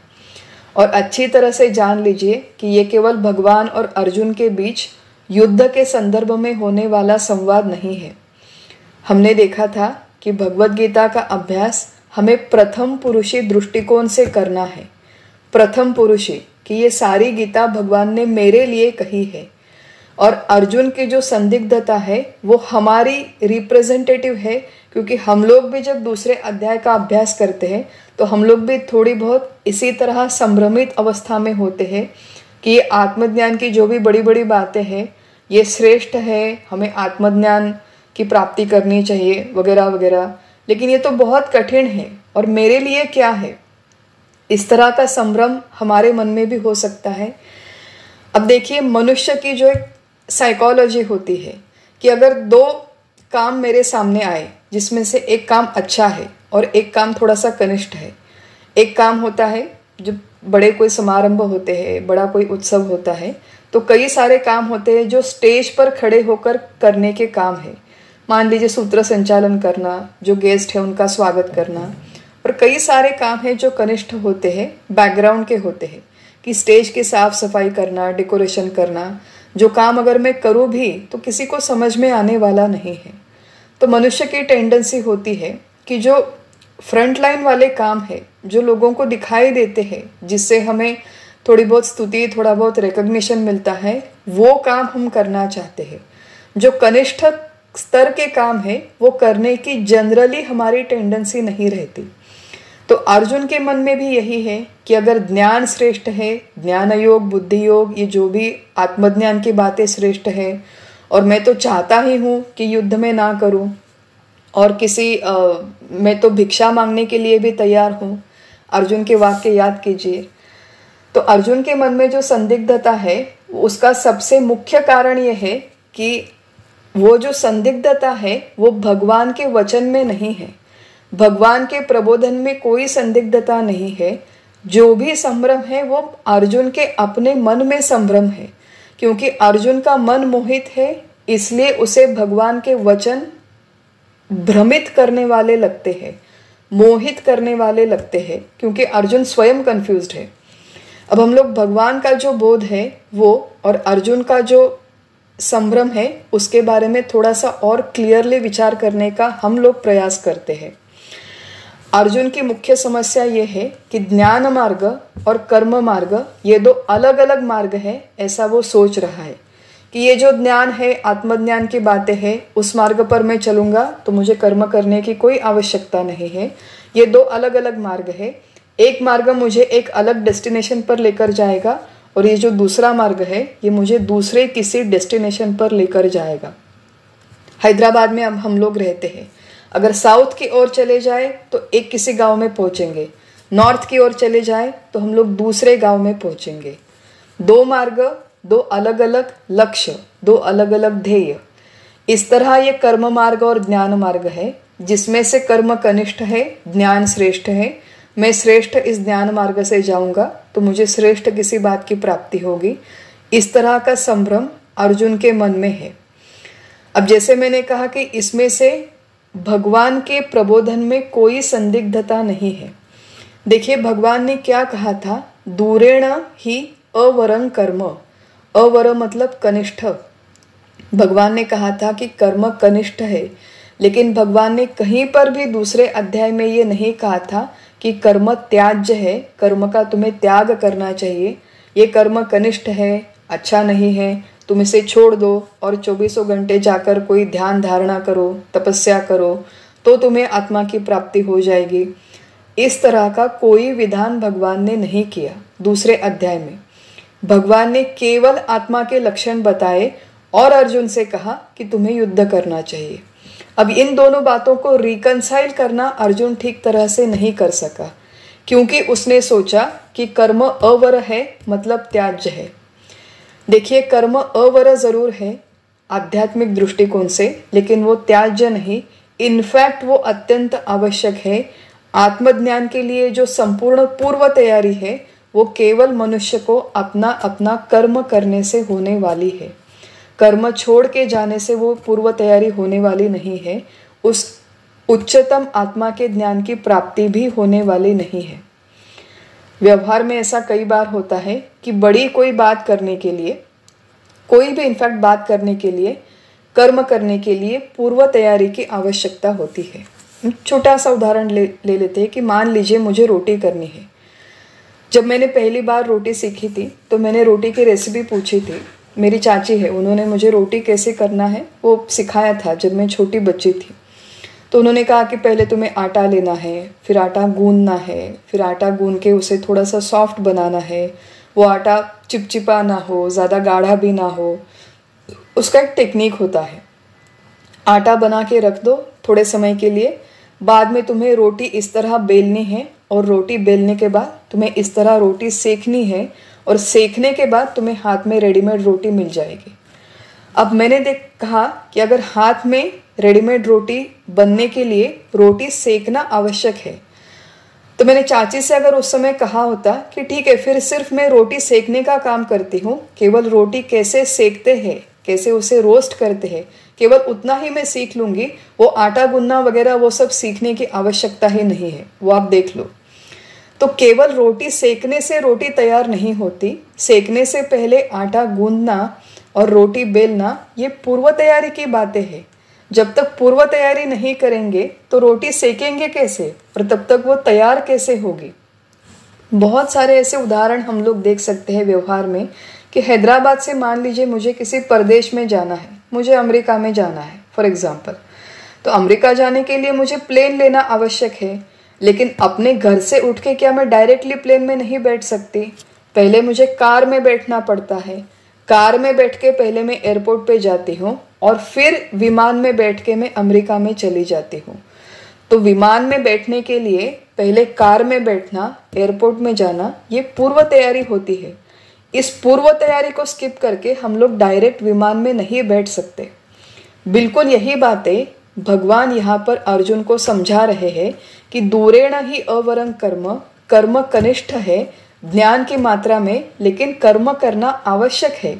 और अच्छी तरह से जान लीजिए कि ये केवल भगवान और अर्जुन के बीच युद्ध के संदर्भ में होने वाला संवाद नहीं है। हमने देखा था कि भगवद गीता का अभ्यास हमें प्रथम पुरुषी दृष्टिकोण से करना है। प्रथम पुरुषी कि ये सारी गीता भगवान ने मेरे लिए कही है, और अर्जुन की जो संदिग्धता है वो हमारी रिप्रेजेंटेटिव है, क्योंकि हम लोग भी जब दूसरे अध्याय का अभ्यास करते हैं तो हम लोग भी थोड़ी बहुत इसी तरह संभ्रमित अवस्था में होते हैं कि ये आत्मज्ञान की जो भी बड़ी बड़ी बातें हैं ये श्रेष्ठ है, हमें आत्मज्ञान की प्राप्ति करनी चाहिए वगैरह वगैरह, लेकिन ये तो बहुत कठिन है और मेरे लिए क्या है? इस तरह का संभ्रम हमारे मन में भी हो सकता है। अब देखिए, मनुष्य की जो एक साइकोलॉजी होती है कि अगर 2 काम मेरे सामने आए जिसमें से एक काम अच्छा है और एक काम थोड़ा सा कनिष्ठ है। एक काम होता है जब बड़े कोई समारंभ होते हैं, बड़ा कोई उत्सव होता है, तो कई सारे काम होते हैं जो स्टेज पर खड़े होकर करने के काम है। मान लीजिए सूत्र संचालन करना, जो गेस्ट है उनका स्वागत करना। और कई सारे काम हैं जो कनिष्ठ होते हैं, बैकग्राउंड के होते हैं, कि स्टेज की साफ सफाई करना, डेकोरेशन करना, जो काम अगर मैं करूँ भी तो किसी को समझ में आने वाला नहीं है। तो मनुष्य की टेंडेंसी होती है कि जो फ्रंट लाइन वाले काम है, जो लोगों को दिखाई देते हैं, जिससे हमें थोड़ी बहुत स्तुति, थोड़ा बहुत रिकॉग्निशन मिलता है, वो काम हम करना चाहते हैं। जो कनिष्ठ स्तर के काम है वो करने की जनरली हमारी टेंडेंसी नहीं रहती। तो अर्जुन के मन में भी यही है कि अगर ज्ञान श्रेष्ठ है, ज्ञान योग, बुद्धि योग, ये जो भी आत्मज्ञान की बातें श्रेष्ठ है, और मैं तो चाहता ही हूँ कि युद्ध में ना करूँ, और मैं तो भिक्षा मांगने के लिए भी तैयार हूँ। अर्जुन के वाक्य याद कीजिए। तो अर्जुन के मन में जो संदिग्धता है उसका सबसे मुख्य कारण यह है कि वो जो संदिग्धता है वो भगवान के वचन में नहीं है, भगवान के प्रबोधन में कोई संदिग्धता नहीं है। जो भी संभ्रम है वो अर्जुन के अपने मन में संभ्रम है, क्योंकि अर्जुन का मन मोहित है, इसलिए उसे भगवान के वचन भ्रमित करने वाले लगते हैं, मोहित करने वाले लगते हैं, क्योंकि अर्जुन स्वयं कंफ्यूज्ड है। अब हम लोग भगवान का जो बोध है वो और अर्जुन का जो संभ्रम है उसके बारे में थोड़ा सा और क्लियरली विचार करने का हम लोग प्रयास करते हैं। अर्जुन की मुख्य समस्या ये है कि ज्ञान मार्ग और कर्म मार्ग ये दो अलग अलग मार्ग है, ऐसा वो सोच रहा है कि ये जो ज्ञान है, आत्मज्ञान की बातें हैं, उस मार्ग पर मैं चलूंगा तो मुझे कर्म करने की कोई आवश्यकता नहीं है। ये दो अलग अलग मार्ग है। एक मार्ग मुझे एक अलग डेस्टिनेशन पर लेकर जाएगा और ये जो दूसरा मार्ग है ये मुझे दूसरे किसी डेस्टिनेशन पर लेकर जाएगा। हैदराबाद में अब हम लोग रहते हैं, अगर साउथ की ओर चले जाए तो एक किसी गांव में पहुंचेंगे, नॉर्थ की ओर चले जाए तो हम लोग दूसरे गांव में पहुंचेंगे। दो मार्ग, दो अलग अलग लक्ष्य, दो अलग अलग ध्येय। इस तरह ये कर्म मार्ग और ज्ञान मार्ग है, जिसमें से कर्म कनिष्ठ है, ज्ञान श्रेष्ठ है। मैं श्रेष्ठ इस ज्ञान मार्ग से जाऊंगा तो मुझे श्रेष्ठ किसी बात की प्राप्ति होगी। इस तरह का संभ्रम अर्जुन के मन में है। अब जैसे मैंने कहा कि इसमें से भगवान के प्रबोधन में कोई संदिग्धता नहीं है। देखिए भगवान ने क्या कहा था, दूरेण ही अवरं कर्म। अवर मतलब कनिष्ठ। भगवान ने कहा था कि कर्म कनिष्ठ है, लेकिन भगवान ने कहीं पर भी दूसरे अध्याय में ये नहीं कहा था कि कर्म त्याज्य है, कर्म का तुम्हें त्याग करना चाहिए, ये कर्म कनिष्ठ है, अच्छा नहीं है, तुम इसे छोड़ दो और 24 घंटे जाकर कोई ध्यान धारणा करो, तपस्या करो तो तुम्हें आत्मा की प्राप्ति हो जाएगी। इस तरह का कोई विधान भगवान ने नहीं किया। दूसरे अध्याय में भगवान ने केवल आत्मा के लक्षण बताए और अर्जुन से कहा कि तुम्हें युद्ध करना चाहिए। अब इन दोनों बातों को रिकंसाइल करना अर्जुन ठीक तरह से नहीं कर सका, क्योंकि उसने सोचा कि कर्म अवर है मतलब त्याज्य है। देखिए कर्म अवर जरूर है आध्यात्मिक दृष्टिकोण से, लेकिन वो त्याज्य नहीं, इनफैक्ट वो अत्यंत आवश्यक है। आत्मज्ञान के लिए जो संपूर्ण पूर्व तैयारी है वो केवल मनुष्य को अपना अपना कर्म करने से होने वाली है। कर्म छोड़ के जाने से वो पूर्व तैयारी होने वाली नहीं है। उस उच्चतम आत्मा के ज्ञान की प्राप्ति भी होने वाली नहीं है। व्यवहार में ऐसा कई बार होता है कि बड़ी कोई बात करने के लिए, कोई भी इनफैक्ट बात करने के लिए, कर्म करने के लिए पूर्व तैयारी की आवश्यकता होती है। छोटा सा उदाहरण ले लेते हैं कि मान लीजिए मुझे रोटी करनी है। जब मैंने पहली बार रोटी सीखी थी तो मैंने रोटी की रेसिपी पूछी थी। मेरी चाची है, उन्होंने मुझे रोटी कैसे करना है वो सिखाया था जब मैं छोटी बच्ची थी। तो उन्होंने कहा कि पहले तुम्हें आटा लेना है, फिर आटा गूंदना है, फिर आटा गूंद के उसे थोड़ा सा सॉफ्ट बनाना है, वो आटा चिपचिपा ना हो, ज़्यादा गाढ़ा भी ना हो, उसका एक टेक्निक होता है। आटा बना के रख दो थोड़े समय के लिए, बाद में तुम्हें रोटी इस तरह बेलनी है और रोटी बेलने के बाद तुम्हें इस तरह रोटी सेकनी है और सेकने के बाद तुम्हें हाथ में रेडीमेड रोटी मिल जाएगी। अब मैंने कहा कि अगर हाथ में रेडीमेड रोटी बनने के लिए रोटी सेकना आवश्यक है, तो मैंने चाची से अगर उस समय कहा होता कि ठीक है फिर सिर्फ मैं रोटी सेकने का काम करती हूँ, केवल रोटी कैसे सेकते हैं, कैसे उसे रोस्ट करते हैं, केवल उतना ही मैं सीख लूँगी, वो आटा गूंदना वगैरह वो सब सीखने की आवश्यकता ही नहीं है, वो आप देख लो। तो केवल रोटी सेकने से रोटी तैयार नहीं होती, सेकने से पहले आटा गूंदना और रोटी बेलना ये पूर्व तैयारी की बातें हैं। जब तक पूर्व तैयारी नहीं करेंगे तो रोटी सेकेंगे कैसे और तब तक वो तैयार कैसे होगी। बहुत सारे ऐसे उदाहरण हम लोग देख सकते हैं व्यवहार में कि हैदराबाद से मान लीजिए मुझे किसी प्रदेश में जाना है, मुझे अमेरिका में जाना है फॉर एग्जांपल, तो अमेरिका जाने के लिए मुझे प्लेन लेना आवश्यक है, लेकिन अपने घर से उठ के क्या मैं डायरेक्टली प्लेन में नहीं बैठ सकती? पहले मुझे कार में बैठना पड़ता है। कार में बैठ के पहले मैं एयरपोर्ट पे जाती हूँ और फिर विमान में बैठ के मैं अमेरिका में चली जाती हूँ। तो विमान में बैठने के लिए पहले कार में बैठना, एयरपोर्ट में जाना, ये पूर्व तैयारी होती है। इस पूर्व तैयारी को स्किप करके हम लोग डायरेक्ट विमान में नहीं बैठ सकते। बिल्कुल यही बातें भगवान यहाँ पर अर्जुन को समझा रहे हैं कि दूरेण ही अवरं कर्म, कर्म कनिष्ठ है ज्ञान की मात्रा में, लेकिन कर्म करना आवश्यक है।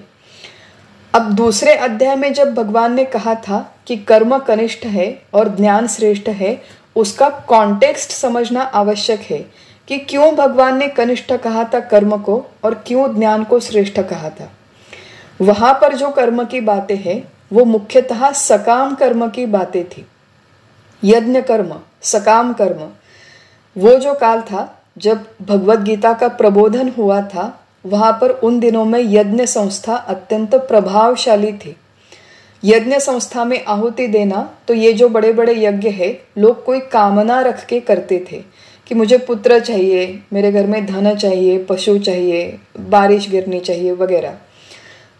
अब दूसरे अध्याय में जब भगवान ने कहा था कि कर्म कनिष्ठ है और ज्ञान श्रेष्ठ है, उसका कॉन्टेक्स्ट समझना आवश्यक है कि क्यों भगवान ने कनिष्ठ कहा था कर्म को और क्यों ज्ञान को श्रेष्ठ कहा था। वहां पर जो कर्म की बातें हैं वो मुख्यतः सकाम कर्म की बातें थी। यज्ञ कर्म, सकाम कर्म, वो जो काल था जब भगवत गीता का प्रबोधन हुआ था, वहां पर उन दिनों में यज्ञ संस्था अत्यंत प्रभावशाली थी। यज्ञ संस्था में आहुति देना, तो ये जो बड़े बड़े यज्ञ है लोग कोई कामना रख के करते थे कि मुझे पुत्र चाहिए, मेरे घर में धन चाहिए, पशु चाहिए, बारिश गिरनी चाहिए वगैरह।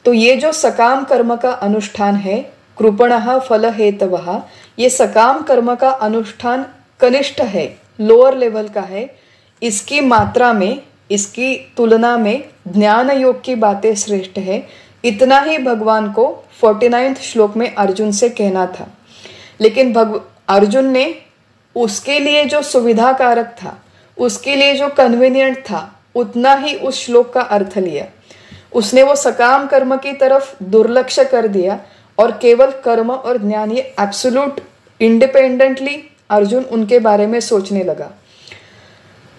तो ये जो सकाम कर्म का अनुष्ठान है, कृपणः फल हेतवः, ये सकाम कर्म का अनुष्ठान कनिष्ठ है, लोअर लेवल का है। इसकी मात्रा में, इसकी तुलना में ज्ञान योग की बातें श्रेष्ठ है। इतना ही भगवान को 49वें श्लोक में अर्जुन से कहना था, लेकिन अर्जुन ने उसके लिए जो सुविधा कारक था, उसके लिए जो कन्वीनियंट था, उतना ही उस श्लोक का अर्थ लिया। उसने वो सकाम कर्म की तरफ दुर्लक्ष्य कर दिया और केवल कर्म और ज्ञान, ये एब्सोल्यूट इंडिपेंडेंटली अर्जुन उनके बारे में सोचने लगा।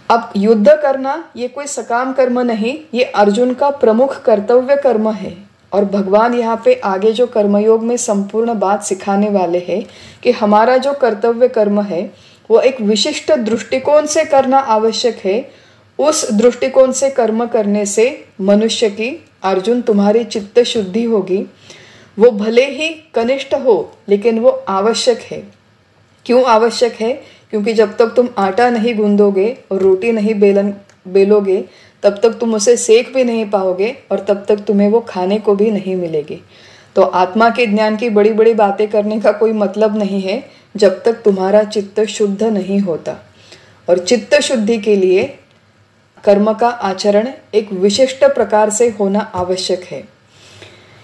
अब युद्ध करना ये कोई सकाम कर्म नहीं, ये अर्जुन का प्रमुख कर्तव्य कर्म है। और भगवान यहाँ पे आगे जो कर्मयोग में संपूर्ण बात सिखाने वाले हैं कि हमारा जो कर्तव्य कर्म है वो एक विशिष्ट दृष्टिकोण से करना आवश्यक है। उस दृष्टिकोण से कर्म करने से मनुष्य की, अर्जुन, तुम्हारी चित्त शुद्धि होगी। वो भले ही कनिष्ठ हो लेकिन वो आवश्यक है। क्यों आवश्यक है? क्योंकि जब तक तुम आटा नहीं गूंदोगे और रोटी नहीं बेलोगे तब तक तुम उसे सेक भी नहीं पाओगे और तब तक तुम्हें वो खाने को भी नहीं मिलेगी। तो आत्मा के ज्ञान की बड़ी बड़ी बातें करने का कोई मतलब नहीं है जब तक तुम्हारा चित्त शुद्ध नहीं होता। और चित्त शुद्धि के लिए कर्म का आचरण एक विशिष्ट प्रकार से होना आवश्यक है।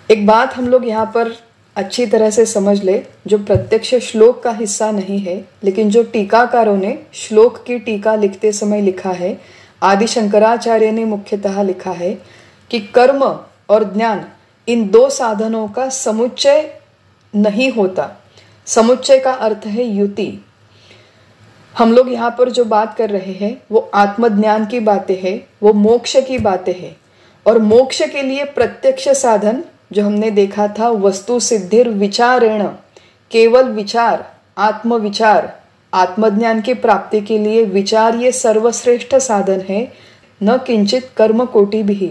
एक बात हम लोग यहाँ पर अच्छी तरह से समझ ले, जो प्रत्यक्ष श्लोक का हिस्सा नहीं है, लेकिन जो टीकाकारों ने श्लोक की टीका लिखते समय लिखा है, आदि शंकराचार्य ने मुख्यतः लिखा है कि कर्म और ज्ञान, इन दो साधनों का समुच्चय नहीं होता। समुच्चय का अर्थ है युति। हम लोग यहाँ पर जो बात कर रहे हैं वो आत्मज्ञान की बातें हैं, वो मोक्ष की बातें हैं। और मोक्ष के लिए प्रत्यक्ष साधन जो हमने देखा था, वस्तु सिद्धिर विचारेण, केवल विचार, आत्मविचार, आत्मज्ञान की प्राप्ति के लिए विचार ये सर्वश्रेष्ठ साधन है। न किंचित कर्म कोटि भी,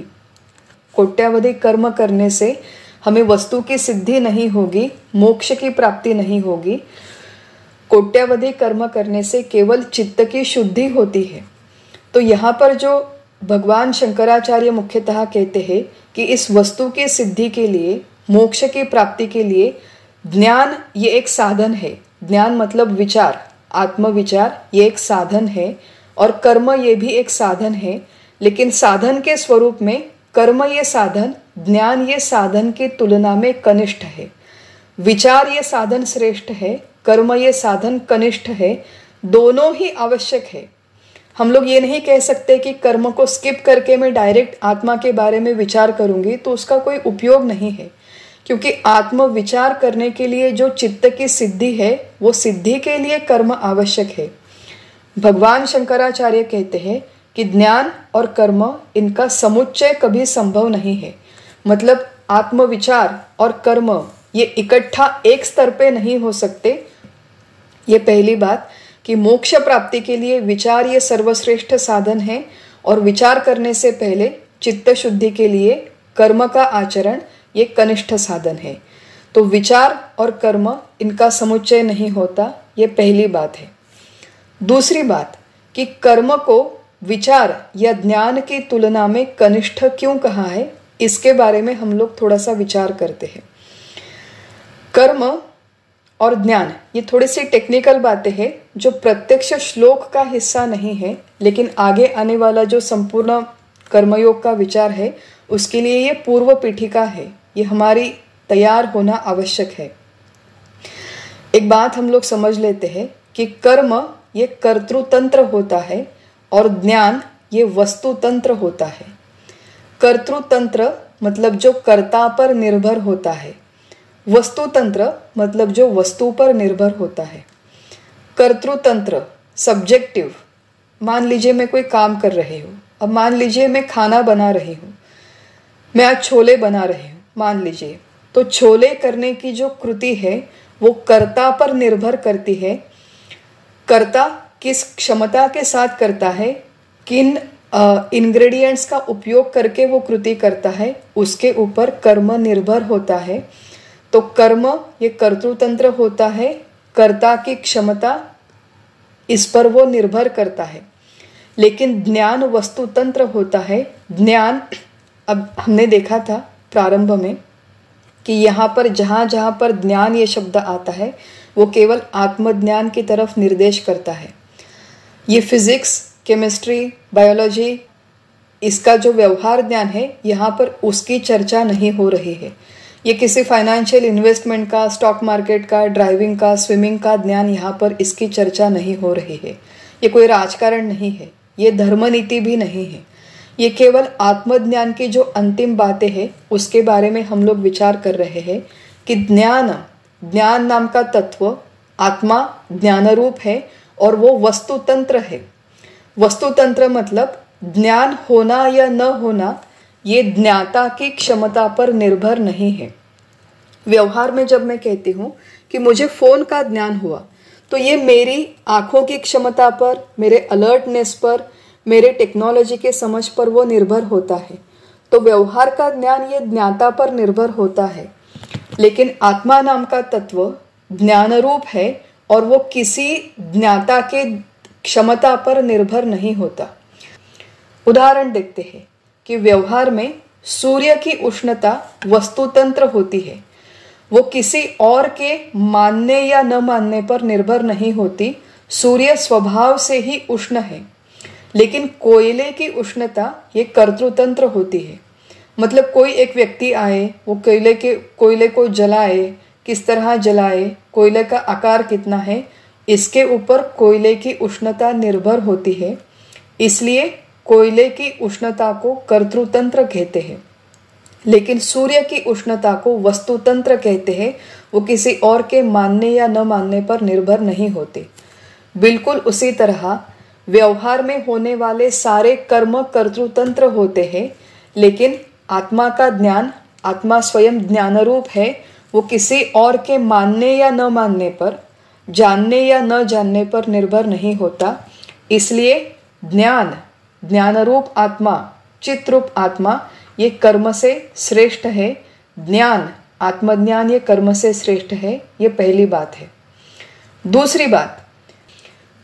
कोट्यावधि कर्म करने से हमें वस्तु की सिद्धि नहीं होगी, मोक्ष की प्राप्ति नहीं होगी। कोट्यावधि कर्म करने से केवल चित्त की शुद्धि होती है। तो यहाँ पर जो भगवान शंकराचार्य मुख्यतः कहते हैं कि इस वस्तु की सिद्धि के लिए, मोक्ष की प्राप्ति के लिए ज्ञान ये एक साधन है। ज्ञान मतलब विचार, आत्मविचार, ये एक साधन है और कर्म ये भी एक साधन है। लेकिन साधन के स्वरूप में कर्म ये साधन, ज्ञान ये साधन की तुलना में कनिष्ठ है। विचार ये साधन श्रेष्ठ है, कर्म ये साधन कनिष्ठ है। दोनों ही आवश्यक है। हम लोग ये नहीं कह सकते कि कर्म को स्किप करके मैं डायरेक्ट आत्मा के बारे में विचार करूंगी, तो उसका कोई उपयोग नहीं है। क्योंकि आत्म विचार करने के लिए जो चित्त की सिद्धि है, वो सिद्धि के लिए कर्म आवश्यक है। भगवान शंकराचार्य कहते हैं कि ज्ञान और कर्म, इनका समुच्चय कभी संभव नहीं है। मतलब आत्मविचार और कर्म ये इकट्ठा एक स्तर पे नहीं हो सकते। ये पहली बात कि मोक्ष प्राप्ति के लिए विचार ये सर्वश्रेष्ठ साधन है और विचार करने से पहले चित्त शुद्धि के लिए कर्म का आचरण ये कनिष्ठ साधन है। तो विचार और कर्म इनका समुच्चय नहीं होता, ये पहली बात है। दूसरी बात कि कर्म को विचार या ज्ञान की तुलना में कनिष्ठ क्यों कहा है, इसके बारे में हम लोग थोड़ा सा विचार करते हैं। कर्म और ज्ञान ये थोड़ी सी टेक्निकल बातें हैं जो प्रत्यक्ष श्लोक का हिस्सा नहीं है, लेकिन आगे आने वाला जो संपूर्ण कर्मयोग का विचार है उसके लिए ये पूर्व पीठिका है, ये हमारी तैयार होना आवश्यक है। एक बात हम लोग समझ लेते हैं कि कर्म ये कर्तृतंत्र होता है और ज्ञान ये वस्तुतंत्र होता है। कर्तृतंत्र मतलब जो कर्ता पर निर्भर होता है, वस्तुतंत्र मतलब जो वस्तु पर निर्भर होता है। कर्तृतंत्र सब्जेक्टिव, मान लीजिए मैं कोई काम कर रही हूँ, अब मान लीजिए मैं खाना बना रही हूँ, मैं आज छोले बना रही हूँ मान लीजिए, तो छोले करने की जो कृति है वो कर्ता पर निर्भर करती है। कर्ता किस क्षमता के साथ करता है, किन इंग्रेडिएंट्स का उपयोग करके वो कृति करता है, उसके ऊपर कर्म निर्भर होता है। तो कर्म ये कर्तृतंत्र होता है, कर्ता की क्षमता इस पर वो निर्भर करता है। लेकिन ज्ञान वस्तुतंत्र होता है। ज्ञान, अब हमने देखा था प्रारंभ में कि यहाँ पर जहाँ जहाँ पर ज्ञान ये शब्द आता है वो केवल आत्मज्ञान की तरफ निर्देश करता है। ये फिजिक्स, केमिस्ट्री, बायोलॉजी, इसका जो व्यवहार ज्ञान है यहाँ पर उसकी चर्चा नहीं हो रही है। ये किसी फाइनेंशियल इन्वेस्टमेंट का, स्टॉक मार्केट का, ड्राइविंग का, स्विमिंग का ज्ञान यहाँ पर इसकी चर्चा नहीं हो रही है। ये कोई राजकारण नहीं है, ये धर्मनीति भी नहीं है। ये केवल आत्मज्ञान की जो अंतिम बातें हैं उसके बारे में हम लोग विचार कर रहे हैं कि ज्ञान नाम का तत्व आत्मा ज्ञान रूप है और वो वस्तुतंत्र है। वस्तुतंत्र मतलब ज्ञान होना या न होना ये ज्ञाता की क्षमता पर निर्भर नहीं है। व्यवहार में जब मैं कहती हूँ कि मुझे फोन का ज्ञान हुआ, तो ये मेरी आंखों की क्षमता पर, मेरे अलर्टनेस पर, मेरे टेक्नोलॉजी के समझ पर वो निर्भर होता है। तो व्यवहार का ज्ञान ये ज्ञाता पर निर्भर होता है। लेकिन आत्मा नाम का तत्व ज्ञान रूप है और वो किसी ज्ञाता के क्षमता पर निर्भर नहीं होता। उदाहरण देखते हैं कि व्यवहार में सूर्य की उष्णता वस्तुतंत्र होती है, वो किसी और के मानने या न मानने पर निर्भर नहीं होती। सूर्य स्वभाव से ही उष्ण है। लेकिन कोयले की उष्णता ये कर्तृतंत्र होती है। मतलब कोई एक व्यक्ति आए, वो कोयले को जलाए, किस तरह जलाए, कोयले का आकार कितना है, इसके ऊपर कोयले की उष्णता निर्भर होती है। इसलिए कोयले की उष्णता को कर्तृतंत्र कहते हैं। लेकिन सूर्य की उष्णता को वस्तुतंत्र कहते हैं। वो किसी और के मानने या न मानने पर निर्भर नहीं होते। बिल्कुल उसी तरह व्यवहार में होने वाले सारे कर्म कर्तृतंत्र होते हैं, लेकिन आत्मा का ज्ञान, आत्मा स्वयं ज्ञान रूप है, वो किसी और के मानने या न मानने पर, जानने या न जानने पर निर्भर नहीं होता। इसलिए ज्ञान रूप आत्मा, चित रूप आत्मा ये कर्म से श्रेष्ठ है। ज्ञान, आत्मज्ञान ये कर्म से श्रेष्ठ है। ये पहली बात है। दूसरी बात,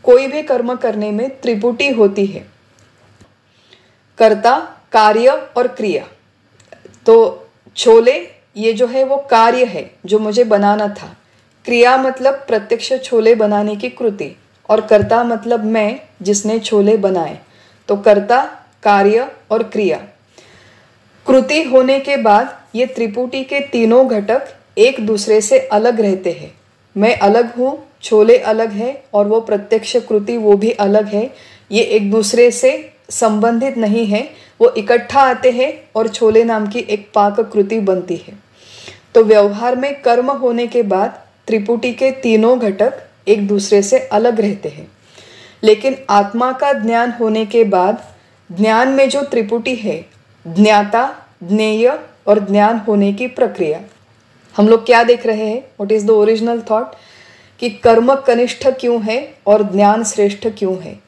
कोई भी कर्म करने में त्रिपुटी होती है, कर्ता, कार्य और क्रिया। तो छोले ये जो है वो कार्य है जो मुझे बनाना था। क्रिया मतलब प्रत्यक्ष छोले बनाने की कृति, और कर्ता मतलब मैं जिसने छोले बनाए। तो कर्ता, कार्य और क्रिया। कृति होने के बाद ये त्रिपुटी के तीनों घटक एक दूसरे से अलग रहते हैं। मैं अलग हूँ, छोले अलग है, और वो प्रत्यक्ष कृति वो भी अलग है। ये एक दूसरे से संबंधित नहीं है, वो इकट्ठा आते हैं और छोले नाम की एक पाक कृति बनती है। तो व्यवहार में कर्म होने के बाद त्रिपुटी के तीनों घटक एक दूसरे से अलग रहते हैं। लेकिन आत्मा का ज्ञान होने के बाद ज्ञान में जो त्रिपुटी है, ज्ञाता, ज्ञेय और ज्ञान होने की प्रक्रिया, हम लोग क्या देख रहे हैं, what is the original thought, कि कर्म कनिष्ठ क्यों है और ज्ञान श्रेष्ठ क्यों है।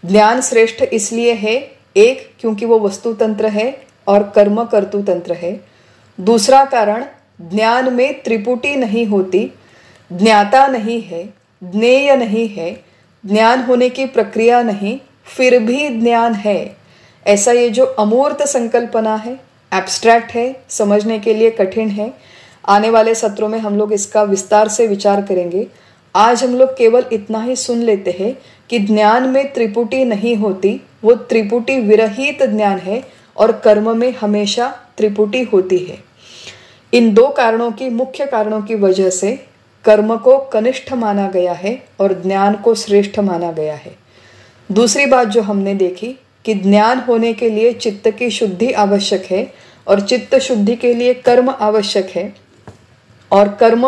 ज्ञान श्रेष्ठ इसलिए है, एक, क्योंकि वो वस्तु तंत्र है और कर्म कर्तु तंत्र है। दूसरा कारण, ज्ञान में त्रिपुटी नहीं होती, ज्ञाता नहीं है, ज्ञेय नहीं है, ज्ञान होने की प्रक्रिया नहीं, फिर भी ज्ञान है। ऐसा ये जो अमूर्त संकल्पना है, एब्स्ट्रैक्ट है, समझने के लिए कठिन है। आने वाले सत्रों में हम लोग इसका विस्तार से विचार करेंगे। आज हम लोग केवल इतना ही सुन लेते हैं कि ज्ञान में त्रिपुटी नहीं होती, वो त्रिपुटी विरहित ज्ञान है और कर्म में हमेशा त्रिपुटी होती है। इन दो कारणों की, मुख्य कारणों की वजह से कर्म को कनिष्ठ माना गया है और ज्ञान को श्रेष्ठ माना गया है। दूसरी बात जो हमने देखी कि ज्ञान होने के लिए चित्त की शुद्धि आवश्यक है और चित्त शुद्धि के लिए कर्म आवश्यक है। और कर्म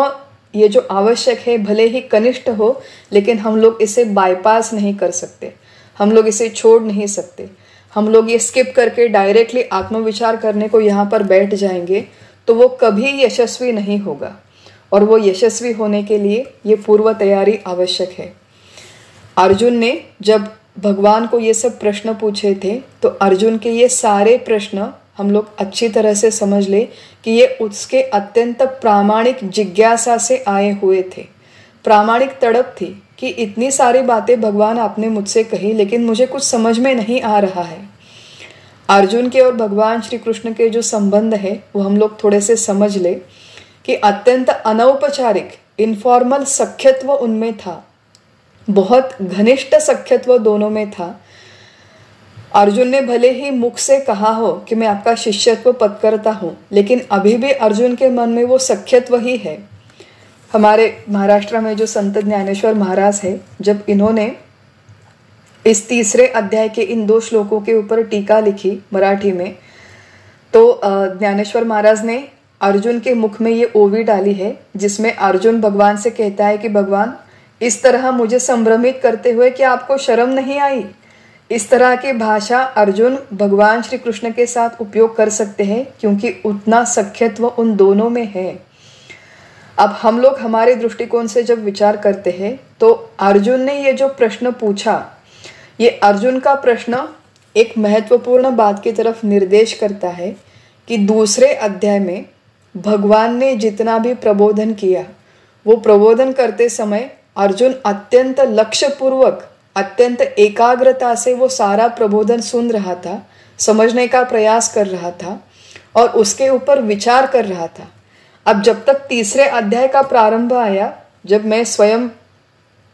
ये जो आवश्यक है भले ही कनिष्ठ हो, लेकिन हम लोग इसे बाईपास नहीं कर सकते, हम लोग इसे छोड़ नहीं सकते। हम लोग ये स्किप करके डायरेक्टली आत्मविचार करने को यहाँ पर बैठ जाएंगे तो वो कभी यशस्वी नहीं होगा। और वो यशस्वी होने के लिए ये पूर्व तैयारी आवश्यक है। अर्जुन ने जब भगवान को ये सब प्रश्न पूछे थे तो अर्जुन के ये सारे प्रश्न हम लोग अच्छी तरह से समझ ले कि ये उसके अत्यंत प्रामाणिक जिज्ञासा से आए हुए थे। प्रामाणिक तड़प थी कि इतनी सारी बातें भगवान आपने मुझसे कही, लेकिन मुझे कुछ समझ में नहीं आ रहा है। अर्जुन के और भगवान श्री कृष्ण के जो संबंध है वो हम लोग थोड़े से समझ ले कि अत्यंत अनौपचारिक, इनफॉर्मल सख्यत्व उनमें था, बहुत घनिष्ठ सख्यत्व दोनों में था। अर्जुन ने भले ही मुख से कहा हो कि मैं आपका शिष्यत्व पद करता हूँ, लेकिन अभी भी अर्जुन के मन में वो सख्यत्व ही है। हमारे महाराष्ट्र में जो संत ज्ञानेश्वर महाराज है, जब इन्होंने इस तीसरे अध्याय के इन 2 श्लोकों के ऊपर टीका लिखी मराठी में, तो ज्ञानेश्वर महाराज ने अर्जुन के मुख में ये ओवी डाली है, जिसमें अर्जुन भगवान से कहता है कि भगवान, इस तरह मुझे संभ्रमित करते हुए कि आपको शर्म नहीं आई। इस तरह की भाषा अर्जुन भगवान श्री कृष्ण के साथ उपयोग कर सकते हैं, क्योंकि उतना सख्यत्व उन दोनों में है। अब हम लोग हमारे दृष्टिकोण से जब विचार करते हैं तो अर्जुन ने ये जो प्रश्न पूछा, ये अर्जुन का प्रश्न एक महत्वपूर्ण बात की तरफ निर्देश करता है कि दूसरे अध्याय में भगवान ने जितना भी प्रबोधन किया, वो प्रबोधन करते समय अर्जुन अत्यंत लक्ष्यपूर्वक, अत्यंत एकाग्रता से वो सारा प्रबोधन सुन रहा था, समझने का प्रयास कर रहा था और उसके ऊपर विचार कर रहा था। अब जब तक तीसरे अध्याय का प्रारंभ आया, जब मैं स्वयं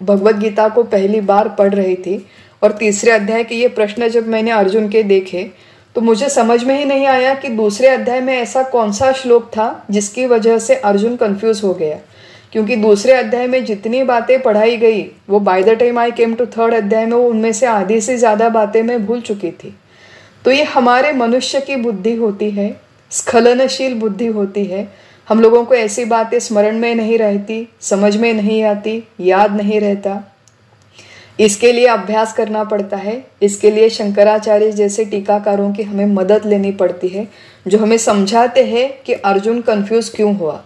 भगवत गीता को पहली बार पढ़ रही थी और तीसरे अध्याय के ये प्रश्न जब मैंने अर्जुन के देखे, तो मुझे समझ में ही नहीं आया कि दूसरे अध्याय में ऐसा कौन सा श्लोक था जिसकी वजह से अर्जुन कंफ्यूज हो गया। क्योंकि दूसरे अध्याय में जितनी बातें पढ़ाई गई, वो by the time I came to third अध्याय में, वो उनमें से आधी से ज़्यादा बातें मैं भूल चुकी थी। तो ये हमारे मनुष्य की बुद्धि होती है, स्खलनशील बुद्धि होती है। हम लोगों को ऐसी बातें स्मरण में नहीं रहती, समझ में नहीं आती, याद नहीं रहता। इसके लिए अभ्यास करना पड़ता है। इसके लिए शंकराचार्य जैसे टीकाकारों की हमें मदद लेनी पड़ती है, जो हमें समझाते हैं कि अर्जुन कंफ्यूज क्यों हुआ।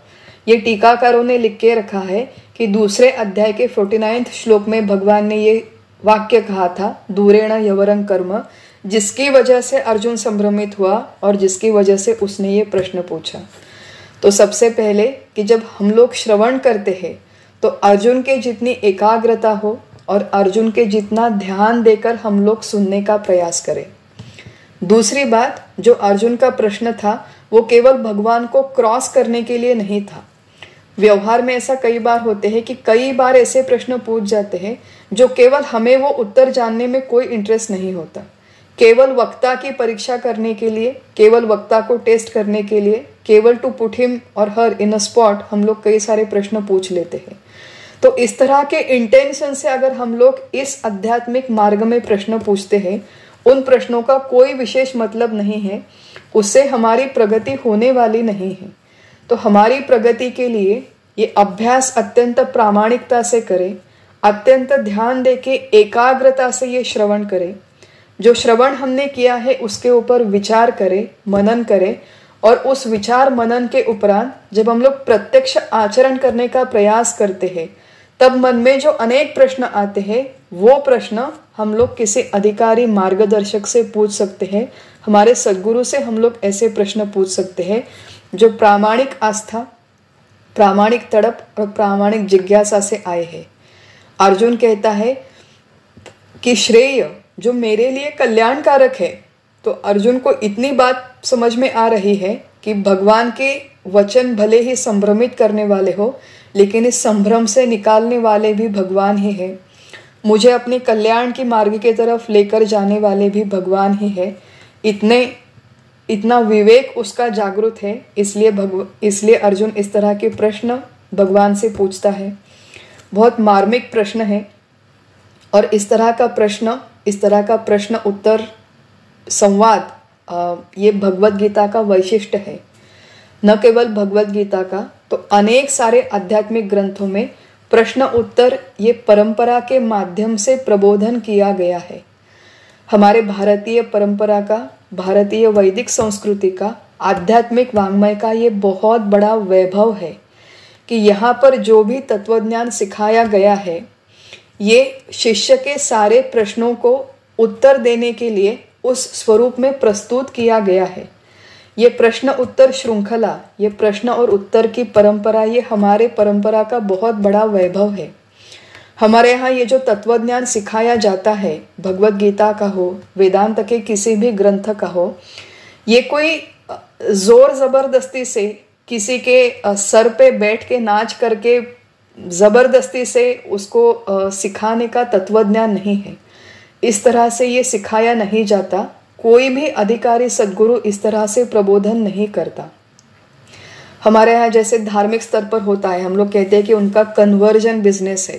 ये टीकाकारों ने लिख के रखा है कि दूसरे अध्याय के 49वें श्लोक में भगवान ने ये वाक्य कहा था, दूरेण यवरं कर्म, जिसकी वजह से अर्जुन संभ्रमित हुआ और जिसकी वजह से उसने ये प्रश्न पूछा। तो सबसे पहले कि जब हम लोग श्रवण करते हैं तो अर्जुन के जितनी एकाग्रता हो और अर्जुन के जितना ध्यान देकर हम लोग सुनने का प्रयास करें। दूसरी बात, जो अर्जुन का प्रश्न था वो केवल भगवान को क्रॉस करने के लिए नहीं था। व्यवहार में ऐसा कई बार होते हैं कि कई बार ऐसे प्रश्न पूछ जाते हैं जो केवल हमें वो उत्तर जानने में कोई इंटरेस्ट नहीं होता। केवल वक्ता की परीक्षा करने के लिए, केवल वक्ता को टेस्ट करने के लिए, केवल टू पुट हिम और हर इन अ स्पॉट हम लोग कई सारे प्रश्न पूछ लेते हैं। तो इस तरह के इंटेंशन से अगर हम लोग इस आध्यात्मिक मार्ग में प्रश्न पूछते हैं, उन प्रश्नों का कोई विशेष मतलब नहीं है, उससे हमारी प्रगति होने वाली नहीं है। तो हमारी प्रगति के लिए ये अभ्यास अत्यंत प्रामाणिकता से करें, अत्यंत ध्यान देके एकाग्रता से ये श्रवण करें। जो श्रवण हमने किया है उसके ऊपर विचार करें, मनन करें, और उस विचार मनन के उपरांत जब हम लोग प्रत्यक्ष आचरण करने का प्रयास करते हैं तब मन में जो अनेक प्रश्न आते हैं वो प्रश्न हम लोग किसी अधिकारी मार्गदर्शक से पूछ सकते हैं, हमारे सद्गुरु से हम लोग ऐसे प्रश्न पूछ सकते हैं जो प्रामाणिक आस्था, प्रामाणिक तड़प और प्रामाणिक जिज्ञासा से आए हैं। अर्जुन कहता है कि श्रेय जो मेरे लिए कल्याणकारक है, तो अर्जुन को इतनी बात समझ में आ रही है कि भगवान के वचन भले ही संभ्रमित करने वाले हो, लेकिन इस संभ्रम से निकालने वाले भी भगवान ही है। मुझे अपने कल्याण की मार्ग की तरफ लेकर जाने वाले भी भगवान ही है। इतना विवेक उसका जागृत है, इसलिए अर्जुन इस तरह के प्रश्न भगवान से पूछता है। बहुत मार्मिक प्रश्न है और इस तरह का प्रश्न उत्तर संवाद ये भगवत गीता का वैशिष्ट्य है। न केवल भगवत गीता का, तो अनेक सारे आध्यात्मिक ग्रंथों में प्रश्न उत्तर ये परंपरा के माध्यम से प्रबोधन किया गया है। हमारे भारतीय परंपरा का, भारतीय वैदिक संस्कृति का, आध्यात्मिक वाङ्मय का ये बहुत बड़ा वैभव है कि यहाँ पर जो भी तत्वज्ञान सिखाया गया है, ये शिष्य के सारे प्रश्नों को उत्तर देने के लिए उस स्वरूप में प्रस्तुत किया गया है। ये प्रश्न उत्तर श्रृंखला, ये प्रश्न और उत्तर की परंपरा, ये हमारे परंपरा का बहुत बड़ा वैभव है। हमारे यहाँ ये जो तत्वज्ञान सिखाया जाता है, भगवत गीता का हो, वेदांत के किसी भी ग्रंथ का हो, ये कोई जोर जबरदस्ती से किसी के सर पे बैठ के नाच करके जबरदस्ती से उसको सिखाने का तत्वज्ञान नहीं है। इस तरह से ये सिखाया नहीं जाता। कोई भी अधिकारी सद्गुरु इस तरह से प्रबोधन नहीं करता। हमारे यहाँ जैसे धार्मिक स्तर पर होता है, हम लोग कहते हैं कि उनका कन्वर्जन बिजनेस है।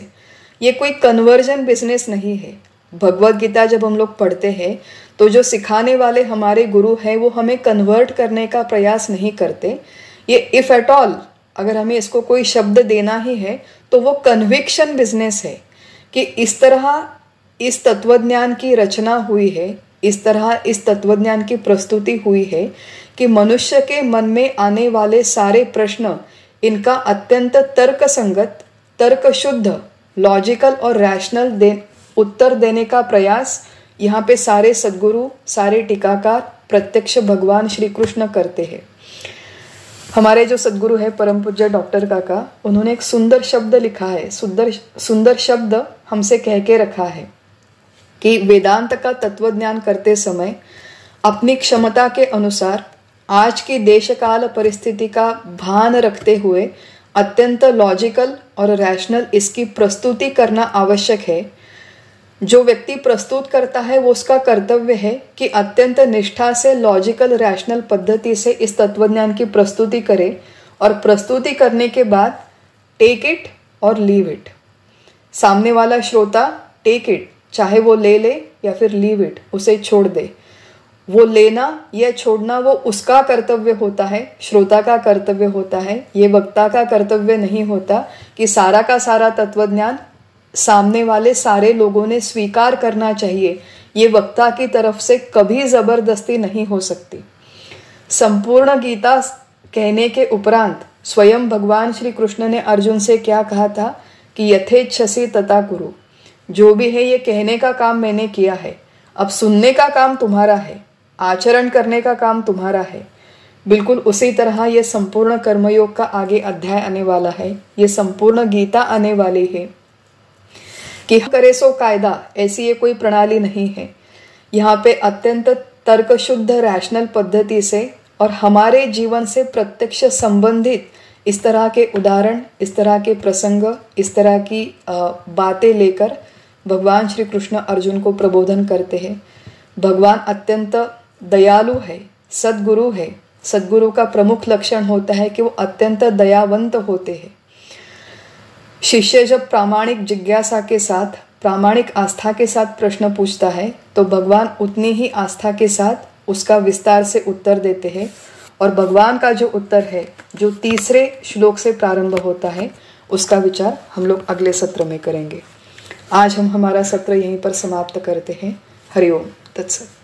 ये कोई कन्वर्जन बिजनेस नहीं है। भगवत गीता जब हम लोग पढ़ते हैं तो जो सिखाने वाले हमारे गुरु हैं वो हमें कन्वर्ट करने का प्रयास नहीं करते। ये इफ एट ऑल अगर हमें इसको कोई शब्द देना ही है तो वो कन्विक्शन बिजनेस है कि इस तरह इस तत्वज्ञान की रचना हुई है, इस तरह इस तत्वज्ञान की प्रस्तुति हुई है कि मनुष्य के मन में आने वाले सारे प्रश्न, इनका अत्यंत तर्क संगत, तर्क शुद्ध, लॉजिकल और रैशनल उत्तर देने का प्रयास यहाँ पे सारे सद्गुरु, सारे टीकाकार, प्रत्यक्ष भगवान श्री कृष्ण करते हैं। हमारे जो सद्गुरु है परम पूज्य डॉक्टर काका, उन्होंने एक सुंदर शब्द लिखा है, सुंदर शब्द हमसे कह के रखा है कि वेदांत का तत्वज्ञान करते समय अपनी क्षमता के अनुसार आज की देशकाल परिस्थिति का भान रखते हुए अत्यंत लॉजिकल और रैशनल इसकी प्रस्तुति करना आवश्यक है। जो व्यक्ति प्रस्तुत करता है वो उसका कर्तव्य है कि अत्यंत निष्ठा से लॉजिकल रैशनल पद्धति से इस तत्वज्ञान की प्रस्तुति करे और प्रस्तुति करने के बाद टेक इट और लीव इट। सामने वाला श्रोता टेक इट, चाहे वो ले ले या फिर लीव इट, उसे छोड़ दे। वो लेना या छोड़ना वो उसका कर्तव्य होता है, श्रोता का कर्तव्य होता है। ये वक्ता का कर्तव्य नहीं होता कि सारा का सारा तत्वज्ञान सामने वाले सारे लोगों ने स्वीकार करना चाहिए। ये वक्ता की तरफ से कभी जबरदस्ती नहीं हो सकती। संपूर्ण गीता कहने के उपरांत स्वयं भगवान श्री कृष्ण ने अर्जुन से क्या कहा था कि यथेच्छसि तथा कुरु। जो भी है ये कहने का काम मैंने किया है, अब सुनने का काम तुम्हारा है, आचरण करने का काम तुम्हारा है। बिल्कुल उसी तरह ये संपूर्ण कर्मयोग का आगे अध्याय आने वाला है, ये संपूर्ण गीता आने वाली है कि करे सो कायदा, ऐसी ये कोई प्रणाली नहीं है। यहाँ पे अत्यंत तर्क शुद्ध रैशनल पद्धति से और हमारे जीवन से प्रत्यक्ष संबंधित इस तरह के उदाहरण, इस तरह के प्रसंग, इस तरह की बातें लेकर भगवान श्री कृष्ण अर्जुन को प्रबोधन करते हैं। भगवान अत्यंत दयालु है, सद्गुरु है। सद्गुरु का प्रमुख लक्षण होता है कि वो अत्यंत दयावंत होते हैं। शिष्य जब प्रामाणिक जिज्ञासा के साथ, प्रामाणिक आस्था के साथ प्रश्न पूछता है तो भगवान उतनी ही आस्था के साथ उसका विस्तार से उत्तर देते हैं। और भगवान का जो उत्तर है, जो तीसरे श्लोक से प्रारंभ होता है, उसका विचार हम लोग अगले सत्र में करेंगे। आज हम हमारा सत्र यहीं पर समाप्त करते हैं। हरि ओम तत्सत।